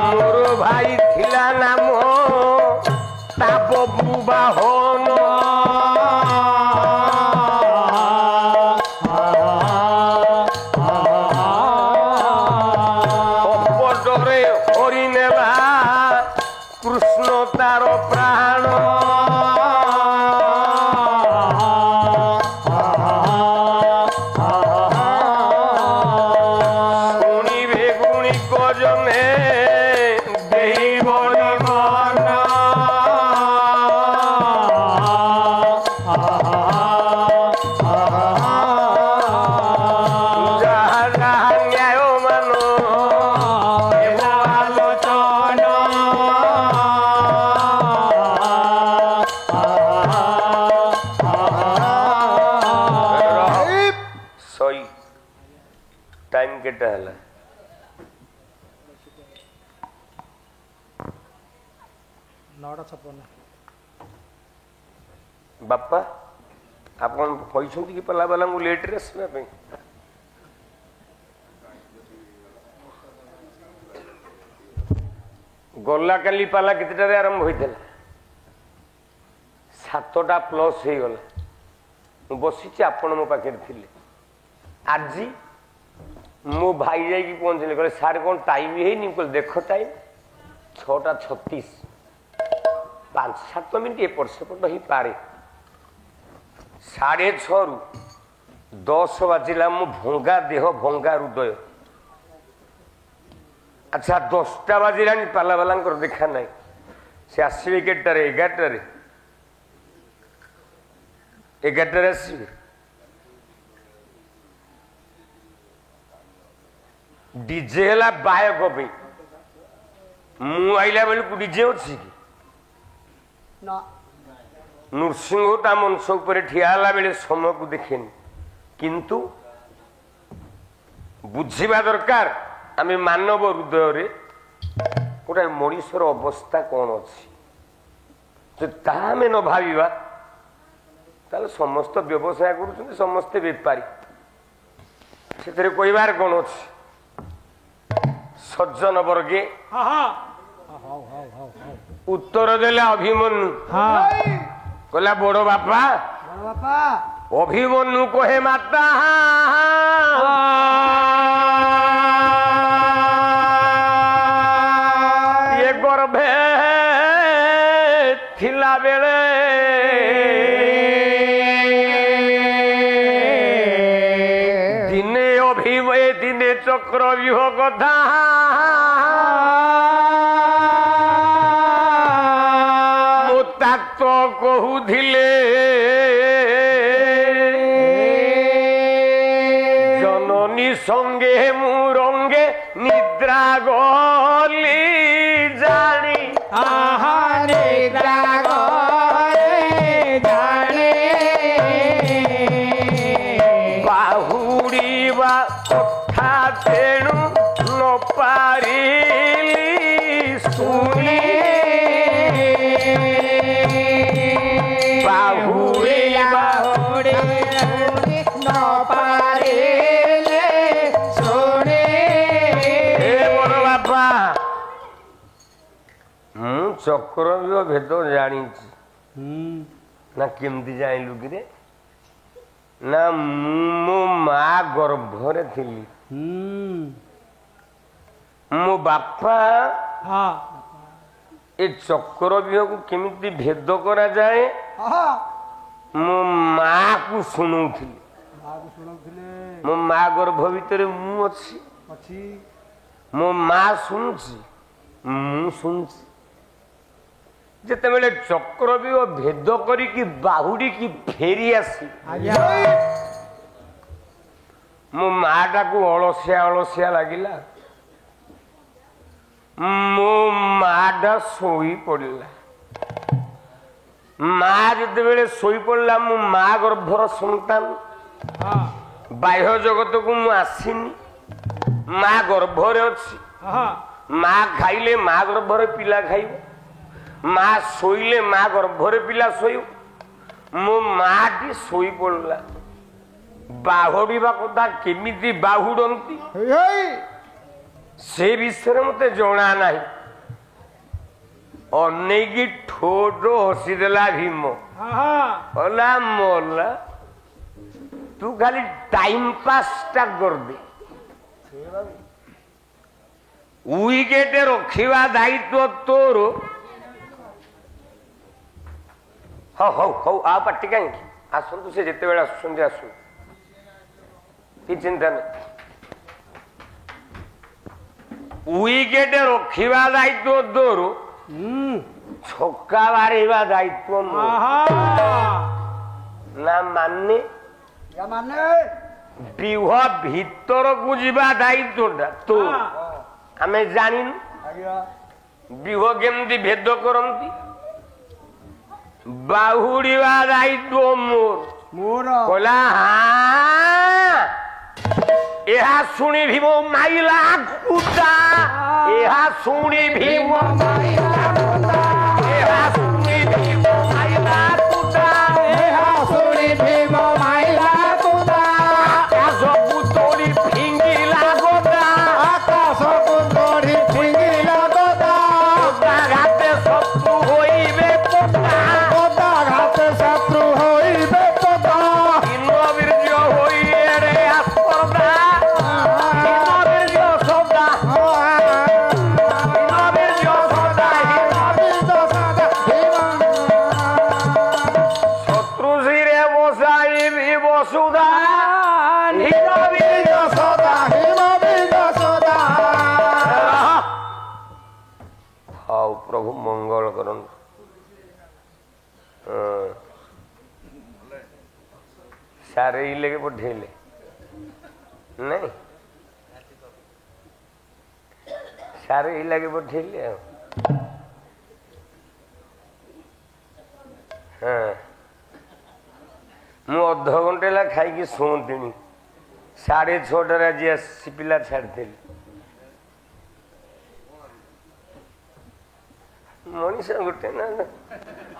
মোর ভাই থিলা নাম তাপবু বাহন অপটরে হরি নেলা কৃষ্ণ তার প্রাণ শুনিবে গুণী কজনে দেব নিমন যাহা যাহা ন্যায় মান আলোচনা সই টাইম কেটা হলা
ନଅଟା ଛପନ
ବାପା ଆପଣ କହିଛନ୍ତି କି ପିଲାବାଲାଙ୍କୁ ଲେଟ୍ରେ ଆସିବା ପାଇଁ ଗଲା କାଲି ପାଲା କେତେଟାରେ ଆରମ୍ଭ ହୋଇଥିଲା 7ଟା ପ୍ଲସ୍ ହେଇଗଲା ମୁଁ ବସିଛି ଆପଣ ମୋ ପାଖରେ ଥିଲେ ଆଜି ମୋ ଭାଇ ଯାଇକି ପହଞ୍ଚିଲେ କହିଲେ ସାର୍ କ'ଣ ଟାଇମ୍ ହେଇନି କହିଲେ ଦେଖ ଟାଇମ୍ 6:36 5-7 ମିନିଟ୍ ଏପଟ ସେପଟ ହେଇପାରେ 6:30ରୁ 10 ବାଜିଲା ମୋ ଭଙ୍ଗା ଦେହ ଭଙ୍ଗା ହୃଦୟ ଆଚ୍ଛା 10ଟା ବାଜିଲାଣି ପାଲାବାଲାଙ୍କର ଦେଖା ନାହିଁ ସେ ଆସିବେ କେତେଟାରେ 11ଟାରେ ଆସିବେ ଡିଜେ ହେଲା ବାୟକ ପାଇଁ ମୁଁ ଆଇଲା ବେଳକୁ ଡିଜେ ଅଛି କି ନୃସିଂହ ତା ମଞ୍ଚ ଉପରେ ଠିଆ ହେଲା ବେଳେ ସମୟକୁ ଦେଖେନି କିନ୍ତୁ ବୁଝିବା ଦରକାର ଆମେ ମାନବ ହୃଦୟରେ ଗୋଟେ ମଣିଷର ଅବସ୍ଥା କ'ଣ ଅଛି ଯଦି ତାହା ଆମେ ନ ଭାବିବା ତାହେଲେ ସମସ୍ତ ବ୍ୟବସାୟ କରୁଛନ୍ତି ସମସ୍ତେ ବେପାରୀ ସେଥିରେ କହିବାର କ'ଣ ଅଛି ସଜ୍ଜନ ବର୍ଗେ ଉତ୍ତର ଦେଲେ ଅଭିମନ୍ୟୁ କହିଲା ବଡ଼ ବାପା ଅଭିମନ୍ୟୁ କହେ ମାତା ଇଏ ଗର୍ଭେ ଥିଲା ବେଳେ ଦିନେ ଅଭିମୟ ଦିନେ ଚକ୍ରବ୍ୟୁହ କଥା ମୋ ତାତ କହୁଥିଲେ ଜନନୀ ସଙ୍ଗେ ମୁଁ ରଙ୍ଗେ ନିଦ୍ରା ଗଲି ଜାଣି
निद्रा जाने
ବାହୁଡ଼ିବା କଥା ତେଣୁ ନ ପାରିଲି ଶୁଣି ବାହୁଡ଼ିବା
न पारिले सुने
ଏ ବଡ଼ ବାପା ମୁଁ ଚକ୍ରବ୍ୟୁହ ଭେଦ ଜାଣିଛି ନା କେମିତି ଜାଣିଲୁ କିରେ ନା ମୁଁ ମୋ ମା ଗର୍ଭରେ ଥିଲି ମୋ ବାପା ଏ ଚକ୍ରବ୍ୟୁହକୁ କେମିତି ଭେଦ କରାଯାଏ ମୋ ମାକୁ ଶୁଣଉଥିଲି ମୋ ମା ଗର୍ଭ ଭିତରେ ମୁଁ ଅଛି ମୋ ମା ଶୁଣୁଛି ମୁଁ ଶୁଣୁଛି ଯେତେବେଳେ ଚକ୍ରବ୍ୟୁହ ଭେଦ କରିକି ବାହୁଡ଼ିକି ଫେରି ଆସି ମୋ ମାଟାକୁ ଅଳସିଆ ଅଳସିଆ ଲାଗିଲା ମୋ ମାଟା ଶୋଇ ପଡ଼ିଲା ମା ଯେତେବେଳେ ଶୋଇ ପଡ଼ିଲା ମୋ ମା ଗର୍ଭର ସନ୍ତାନ ବାହ୍ୟ ଜଗତକୁ ମୁଁ ଆସିନି ମା ଗର୍ଭରେ ଅଛି ମା ଖାଇଲେ ମା ଗର୍ଭରେ ପିଲା ଖାଇବ ମା ଶୋଇଲେ ମା ଗର୍ଭରେ ପିଲା ଶୋଇବ ମୋ ମାଟି ଶୋଇ ପଡ଼ିଲା ବାହୁଡ଼ିବା କଥା କେମିତି ବାହୁଡ଼ନ୍ତି ସେ ବିଷୟରେ ମତେ ଜଣା ନାହିଁ ଅନେଇକି ଠୋଠ ହସିଦେଲା ଭୀମ କହିଲା ମଲା ତୁ ଖାଲି ଟାଇମ ପାସ୍ ଟା କରିଦେ ୱିକେଟ ରଖିବା ଦାୟିତ୍ୱ ତୋର ହଉ ହଉ ହଉ ଆଉ ପାଟି କାହିଁକି ଆସନ୍ତୁ ସେ ଯେତେବେଳେ ଆସୁଛନ୍ତି ଆସୁ କିଛି ଚିନ୍ତା ନାହିଁ ୱିକେଟ ରଖିବା ଦାୟିତ୍ୱ ତୋର ଛକା ବାଡ଼େଇବା ଦାୟିତ୍ୱ ନା ମାନେ ବିହ ଭିତରକୁ ଯିବା ଦାୟିତ୍ୱଟା ତୋର ଆମେ ଜାଣିନୁ ବିହ କେମିତି ଭେଦ କରନ୍ତି ବାହୁଡ଼ିବା ଦାୟିତ୍ୱ ମୋର କହିଲା ଏହା ଶୁଣି ଭୀମ ମାଇଲା କୁଟା ଏହା ଶୁଣି ଭୀମ ଏହା ଶୁଣି ଭୀମ ମାଇଲା କୁଟା
ଏହା ଶୁଣି ଭୀମ ମାଇଲା କୁଟା
ଆକାଶକୁ ତୋଳି ଫିଙ୍ଗିଲା ଗୋଟା
ଆକାଶକୁ ତୋଳି ଫିଙ୍ଗିଲା ଗୋଟା
ଘାତେ ଶତ୍ରୁ ହୋଇବେ ପୋଟା
ଘାତେ ଶତ୍ରୁ ହୋଇବେ ପୋଟା
ବୀର୍ଯ୍ୟ ହୋଇ ଏଡ଼େ ଆସ୍ପର୍ଦ୍ଧା ବୀର୍ଯ୍ୟ ସଦା ଶତ୍ରୁ ଶିରେ ବସାଇବି ବସୁଧା ହଉ ପ୍ରଭୁ ମଙ୍ଗଳ କରନ୍ତୁ ସାରେଇଲେ କି ପଠେଇଲେ ନାଇଁ ସାରେଇଲା କି ପଠେଇଲେ ଆଉ ମୁଁ ଅଧଘଣ୍ଟେ ହେଲା ଖାଇକି ଶୁଣୁଥିଲି 6:30 ଆଜି ଆସି ପିଲା ଛାଡ଼ିଥିଲି ମଣିଷ ଗୋଟେ ନା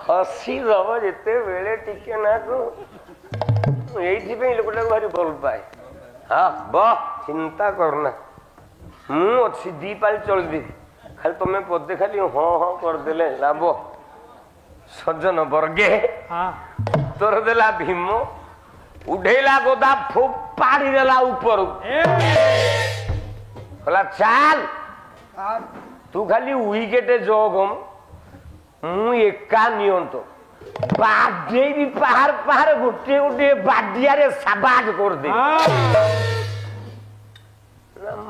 ହସି ଦବ ଯେତେବେଳେ ଟିକେ ନାକୁ এইথিপাই লোকটাকে ভারি ভাল পায় হ্যাঁ বাহ চিন্তা কর না ମୁଁ ଅଛି ଦି ପାଳି ଚଳିଦେବି ଖାଲି ତମେ ପଦେ ଖାଲି ହଁ ହଁ କରିଦେଲେ ଲାଭ ସଜ୍ଜନ ବର୍ଗେ ଉତ୍ତର ଦେଲା ଭୀମ ଉଠେଇଲା ଗୋଦା ଫୋପାଡ଼ି ଦେଲା ଉପରକୁ କହିଲା ଚାଲ ତୁ ଖାଲି ୱିକେଟ ଜଗ ମୁଁ ଏକା ନିଅନ୍ତ ବାଡେଇବି ପାହାର ପାହାର ଗୋଟିଏ ଗୋଟିଏ ବାଡିଆରେ ସାବାଜ କରିଦେବି।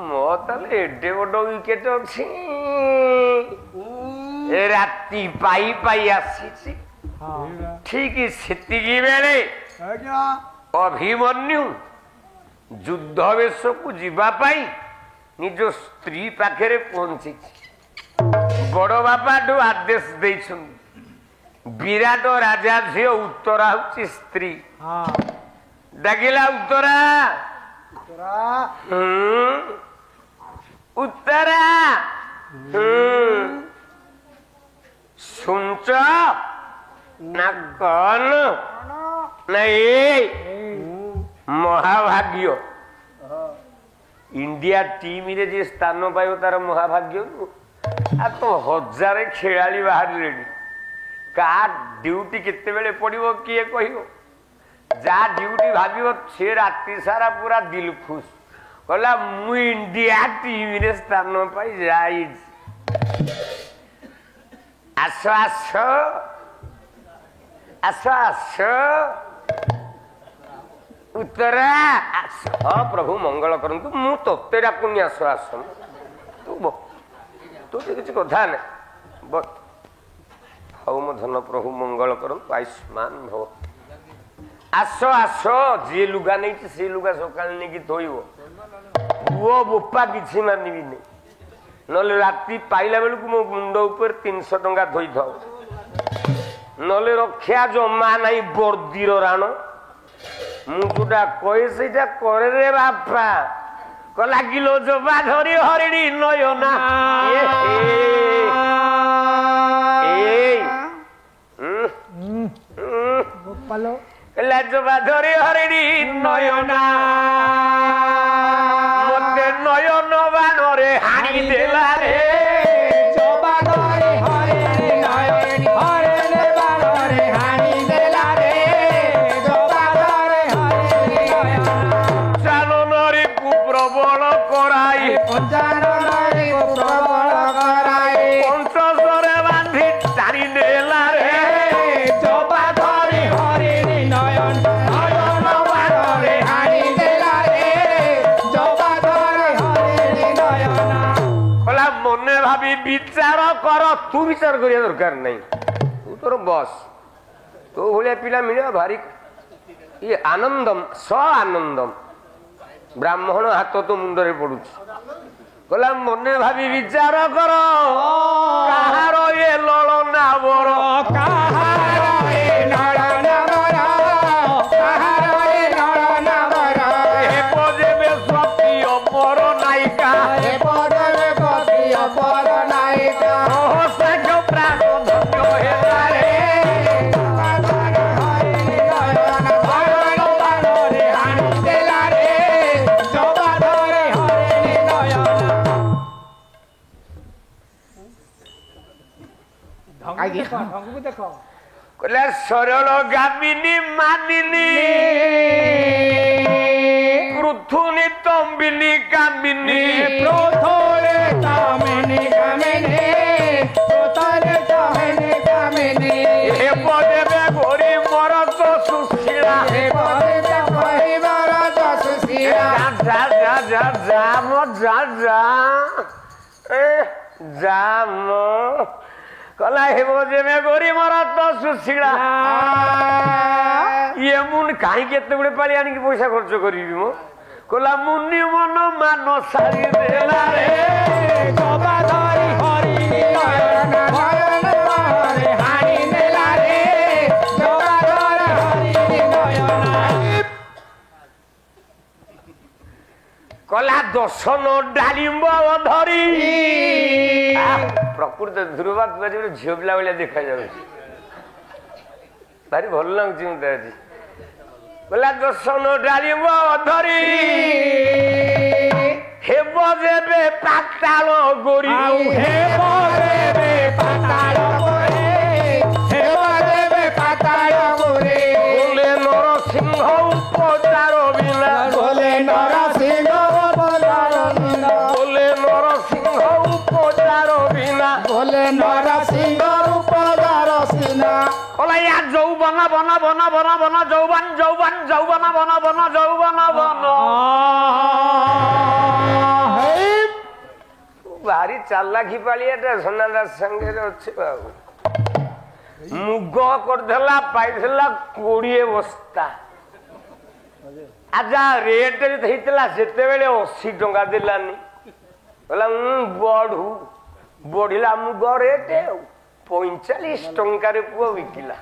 ମୋ ତାହେଲେ ଏଡେ ବଡ ୱିକେଟ ଅଛି। ରାତି ପାଇ ପାଇ ଆସିଛି। ଠିକ ସେତିକି ବେଳେ ଅଭିମନ୍ୟୁ ଯୁଦ୍ଧ ବେଶକୁ ଯିବା ପାଇଁ ନିଜ ସ୍ତ୍ରୀ ପାଖରେ ପହଞ୍ଚିଛି। ବଡ ବାପାଠୁ ଆଦେଶ ଦେଇଛନ୍ତି। ବିରାଟ ରାଜା ଝିଅ ଉତ୍ତରା ହଉଛି ସ୍ତ୍ରୀ। ଡାକିଲା ଉତ୍ତରା ଉତ୍ତରା ଶୁଣୁଛ ନା କଣ? ନାଇଁ ମହାଭାଗ୍ୟ ଇଣ୍ଡିଆ ଟିମରେ ଯିଏ ସ୍ଥାନ ପାଇବ ତାର ମହାଭାଗ୍ୟ। ଆଉ ତ ହଜାରେ ଖେଳାଳି ବାହାରିଲେଣି। କାହା ଡ୍ୟୁଟି କେତେବେଳେ ପଡିବ କିଏ କହିବ? ଯାହା ଡ୍ୟୁଟି ଭାବିବ ସେ ରାତି ସାରା ପୁରା ଦିଲ ଖୁସ କହିଲା ମୁଁ ଇଣ୍ଡିଆ ଟିମରେ ସ୍ଥାନ ପାଇ ଯାଇଛି। ଆସ ଆସ ଆସ ଆସ ଉତ୍ତରା ଆସ। ହଁ ପ୍ରଭୁ ମଙ୍ଗଳ କରନ୍ତୁ। ମୁଁ ତୋତେ ଡାକୁନି ଆସ ଆସ। ତୁ କିଛି କଥା ନାହିଁ। ହଉ ମୋ ଧନ ପ୍ରଭୁ ମଙ୍ଗଳ କରନ୍ତୁ। ଆୟୁଷ୍ମାନ ଭବ। ଆସ ଆସ। ଯିଏ ଲୁଗା ନେଇଛି ସେ ଲୁଗା ସକାଳେ ନେଇକି ଧୋଇବ। ପୁଅ ବୋପା କିଛି ମାନିବିନି। ନହେଲେ ରାତି ପାଇଲା ବେଳକୁ ମୋ ମୁଣ୍ଡ ଉପରେ 300 ଟଙ୍କା ଧୋଇଥାଉ। ନହେଲେ ରକ୍ଷା ଜମା ନାହିଁ ବର୍ଦ୍ଦିର ରାଣ। ମୁଁ ଯୋଉଟା କହେ ସେଇଟା କରେ ରେ ବାପା। କଲା କିଲୋ ଜମା ଧରି ହରିଣୀ ନୟନା ଜମା ଧରି ହରିଣୀ ନୟନା ମତେ ନୟନ ବାଣରେ ହାଣି ଦେଲା ରେ। ପଞ୍ଚଶରେ ବାନ୍ଧି ଟାଣି ନେଲା ରେ। ଜବା ଧରି ହରିଣୀ ନୟନ ନୟନ ବାଣରେ ହାଣି ଦେଲା ରେ। ଜବା ଧରି ହରିଣୀ ନୟନ। କହିଲା ମନେ ଭାବି ବିଚାର କର। ତୁ ବିଚାର କରିବା ଦରକାର ନାହିଁ। ତୁ ତୋର ବସ୍। ତୋ ଭଳିଆ ପିଲା ମିଳିବା ଭାରି ଇଏ ଆନନ୍ଦମ ସ ଆନନ୍ଦମ। ବ୍ରାହ୍ମଣ ହାତ ତ ମୁଣ୍ଡରେ ପଡୁଛି। କହିଲା ମନେ ଭାବି ବିଚାର କର। କାହାର ଏ ଲଳନା ବର? କାହାର ଏ ଲଳନା ବର? କାହାର ଏ ଲଳନା ବର? ହେବ ଯେବେ ସତୀ ଅପର ନାୟିକା। ହେବ ଯେବେ ସତୀ ଅପର ନାୟିକା। ରହସ୍ୟ ପ୍ରାଣ ଧନ୍ୟ ହେଲା ରେ। କହିଲା ସରଳ ଗାମିନୀ ମାନିନୀ ପୃଥୁନି ତମ୍ବିନୀ କାମିନୀ। ପୃଥୁରେ କାମିନୀ କାମିନୀ ପୃଥୁରେ କାମିନୀ କାମିନୀ। ହେବ ଯେବେ ଗୋରି ମୋର ତ ସୁଶୀଳା। ହେବ ଯେବେ ଗୋରି ମୋର ତ ସୁଶୀଳା। ଯା ଯା ଯା ଯା ମୋ ଯା ଯା ଯା ମୋ। କଲା ହେବ ଯେବେ ଗୋରି ମୋର ତ ସୁଶୀଳା। ଇଏ ମୁଁ କାହିଁକି ଏତେ ଗୁଡେ ପାଳି ଆଣିକି ପଇସା ଖର୍ଚ୍ଚ କରିବି ମୁଁ? କହିଲା ମୁନି ମନ ମାନ ସାରି ଦେଲା ରେ। ଜବା ଧରି ହରିଣୀ ନୟନ ନୟନ ବାଣରେ ହାଣି ଦେଲା ରେ। ଜବା ଧରି ହରିଣୀ ନୟନ। କଲା ଦଶନ ଡାଳିମ୍ବ ଧରି। ପ୍ରକୃତ ଧ୍ରୁବ ଝିଅ ପିଲା ଭଳିଆ ଦେଖାଯାଉଛି। ଭାରି ଭଲ ଲାଗୁଛି ମତେ ଆଜି। କହିଲା ଦଶନ ଡାଳିମ୍ବ ଧରି। ହେବ ଯେବେ ପାତାଳ ଗୋରି। ହେବ ଯେବେ ପାତାଳ ଗୋରି। ହେବ ଯେବେ ପାତାଳ ଗୋରି। ବୋଲେ ନରସିଂହ ଉପଚାର ବିନା। ବୋଲେ ନରସିଂହ ଉପଚାର ବିନା। ବୋଲେ ନରସିଂହ ଉପଚାର ବିନା। ବୋଲେ ନରସିଂହ ଉପଚାର ସିନା। କହିଲା যৌবন বন বন বন বন যৌবন যৌবন যৌবন বন বন যৌবন বন ভারি চালাকি পালিয়াটা সোনাদার সঙ্গে ଅଛି বাবু মুଗ କରିଦେଲା ପାଇଥିଲା 20 ବସ୍ତା ଆଚ୍ଛା ରେଟ୍ ହେଇଥିଲା ସେତେବେଳେ 80 ଟଙ୍କା ଦେଲାନି କହିଲା ବଢୁ ବଢିଲା ମୁଗ ରେଟ୍ 45 ଟଙ୍କାରେ ପୁଅ ବିକିଲା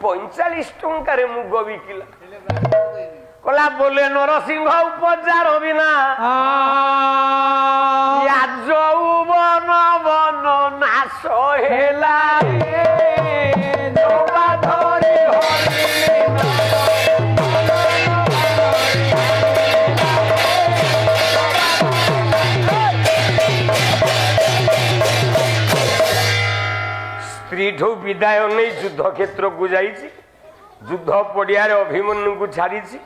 45 ଟଙ୍କାରେ ମୁଗ ବିକିଲା କହିଲା ବୋଲେ ନରସିଂହ ଉପଚାର ବିନା ଯୌବନ ବନ ନାଶ ହେଲା ସ୍ତ୍ରୀଠୁ ବିଦାୟ ନେଇ ଯୁଦ୍ଧ କ୍ଷେତ୍ରକୁ ଯାଇଛି ଯୁଦ୍ଧ ପଡ଼ିଆରେ ଅଭିମନ୍ୟୁକୁ ଛାଡ଼ିଛି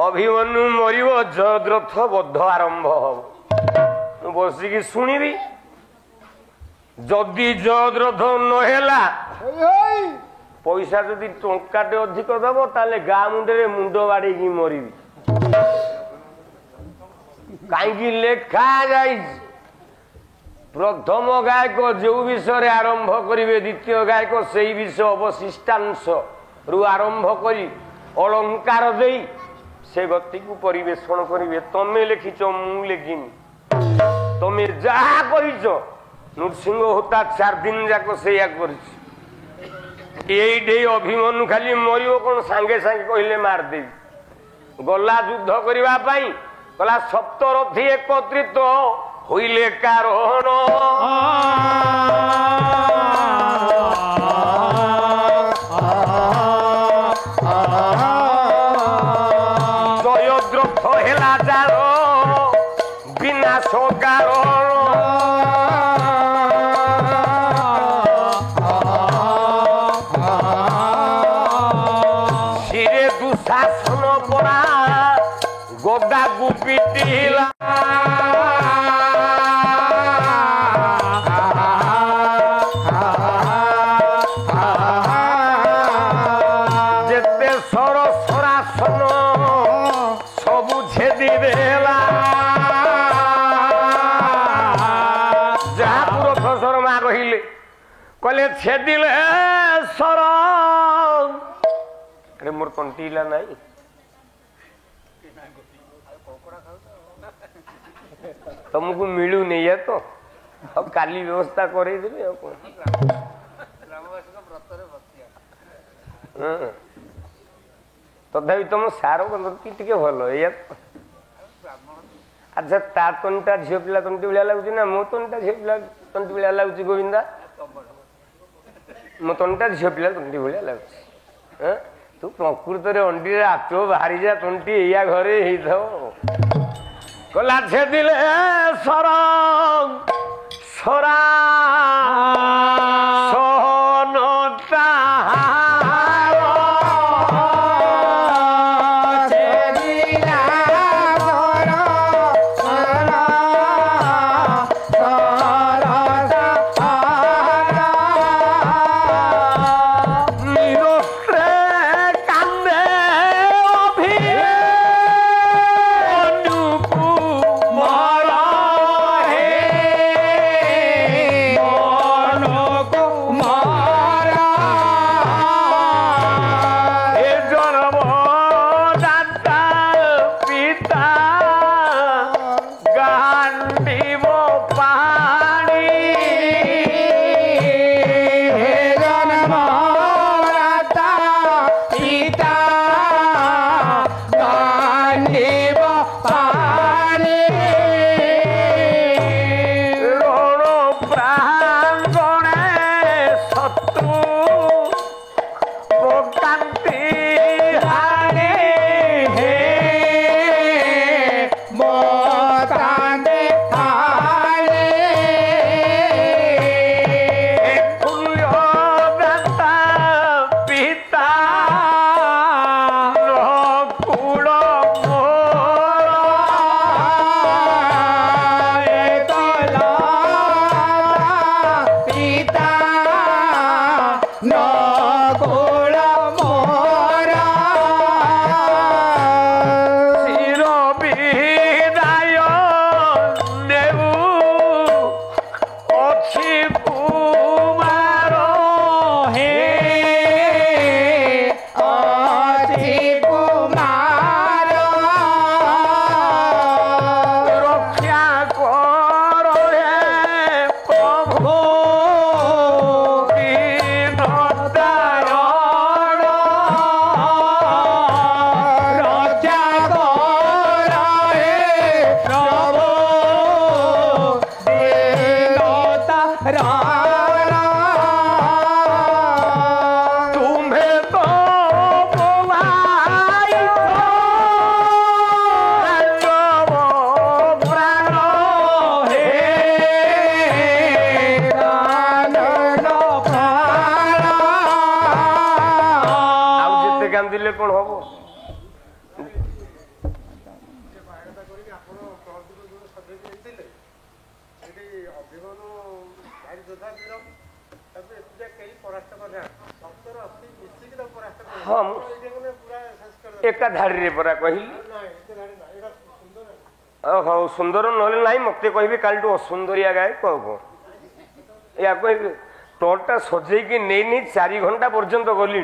ଅଭିମନ୍ୟୁ ମରିବ ଜୟଦ୍ରଥ ବଦ୍ଧ ଆରମ୍ଭ ହବ ମୁଁ ବସିକି ଶୁଣିବି ଯଦି ଜୟଦ୍ରଥ ନହେଲା ପଇସା ଯଦି ଟଙ୍କାଟେ ଅଧିକ ଦବ ତାହେଲେ ଗାଁ ମୁଣ୍ଡରେ ମୁଣ୍ଡ ବାଡ଼େଇକି ମରିବି କାହିଁକି ଲେଖା ଯାଇଛି ପ୍ରଥମ ଗାୟକ ଯେଉଁ ବିଷୟରେ ଆରମ୍ଭ କରିବେ ଦ୍ୱିତୀୟ ଗାୟକ ସେଇ ବିଷୟ ଅବଶିଷ୍ଟାଂଶ ରୁ ଆରମ୍ଭ କରି ଅଳଙ୍କାର ଦେଇ ସେ ଗତିକୁ ପରିବେଷଣ କରିବେ ତମେ ଲେଖିଛ ମୁଁ ଲେଖିନି ତମେ ଯାହା କରିଛ ନୃସିଂହ ହୋତା 4 ଦିନ ଯାକ ସେଇଆ କରିଛି ଏଇଠି ଅଭିମନ୍ୟୁ ଖାଲି ମରିବ କଣ ସାଙ୍ଗେ ସାଙ୍ଗେ କହିଲେ ମାରିଦେବି ଗଲା ଯୁଦ୍ଧ କରିବା ପାଇଁ କହିଲା ସପ୍ତରଥୀ ଏକତ୍ରିତ হইলে কারণ জয়দ্রথ হেলা যার বিনাশ কারণ শিরে দুঃশাসন পরা গদা গুপিটিলা কলে ছেদিলে সর আরে মোর তন্টিলা নাই ତମକୁ ମିଳୁନି ଏ ତ ଆଉ କାଲି ବ୍ୟବସ୍ଥା କରେଇଦେବି ଆଉ କଣ ତଥାପି ତମ ସାର ଟିକେ ଭଲ ଏଇଆ ଆଚ୍ଛା ତା ତଣ୍ଟିଟା ଝିଅ ପିଲା ତଣ୍ଟି ଭଳିଆ ଲାଗୁଛି ନା ମୋ ତଣ୍ଟିଟା ଝିଅ ପିଲା ତଣ୍ଟି ଭଳିଆ ଲାଗୁଛି ଗୋବିନ୍ଦା ମୋ ତଣ୍ଟିଟା ଝିଅ ପିଲା ତଣ୍ଟି ଭଳିଆ ଲାଗୁଛି ତୁ ପ୍ରକୃତରେ ଅଣ୍ଡିରେ ହାତ ବାହାରି ଯା ତଣ୍ଟି ଏଇଆ ଘରେ ହେଇଥାଉ କଲା ଛେଦିଲେ ସର ସରା ସହନତା तुम्हें तो দিলে কোন হব एका धाड़ी परा कहली हाँ सुंदर ना मत कह कालू असुंदरिया गाए कह या कह टोलटा सजेकी नहीं 4 घंटा पर्यंत गली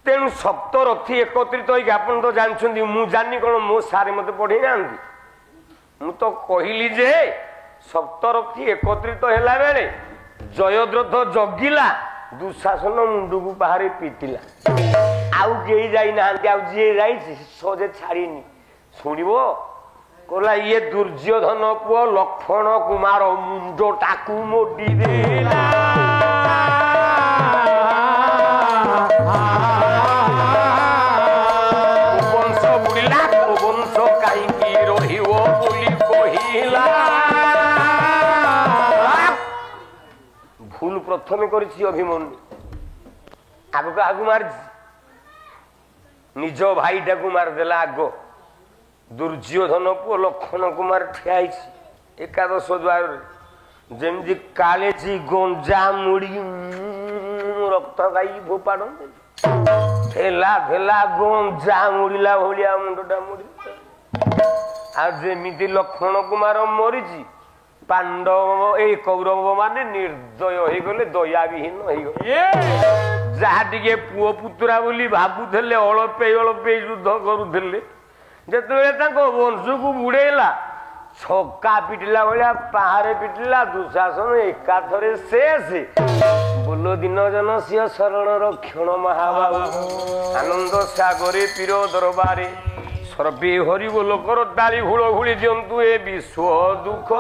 तेणु सप्तरथी एकत्रित होकर तो जानते मु जानी कौन मो सारे मत पढ़े ना मु तो कहली जे सप्तरथी एकत्रित हैला बेले जयद्रथ जगिला दुशासन मुंड को बाहर पिटिला आउ कई जाना जी जाए सजे छाड़नी शुणव कहला ये दुर्योधन पुओ लक्ष्मण कुमार मुंडटा को मोड़ी देला वंश बुड़िला वंश कहीं रही भूल प्रथम करी अभिमन्यु आग को आग मार निज भाईटा को मारदेला आग दुर्योधन पुओ लक्ष्मण कुमार ठिया एकादश द्वार जमी काले गंजा मुड़ी रक्त गाई फोपाड़ ठेला ठेला गंजा मुड़िला भाया मुंडा मुड़ी आमती लक्ष्मण कुमार मरी पांडव ए कौरव माने निर्दय हो गले दया विहीन हो जहा टे पुओ पुतुरा बोली भावुले अल्पे अल्पे युद्ध करुले जिते वंश को बुड़ेला छक्का पिटिला भाया पहाड़े पिटिला दुशासन एकाथरे शेष बोलो दिन जन सिंह शरण रक्षण महाबाबू आनंद सागरे पीर दरबारे सर्वे हरि बोल कर ताली हुड़ हुड़ी दिंतु ए विश्व दुख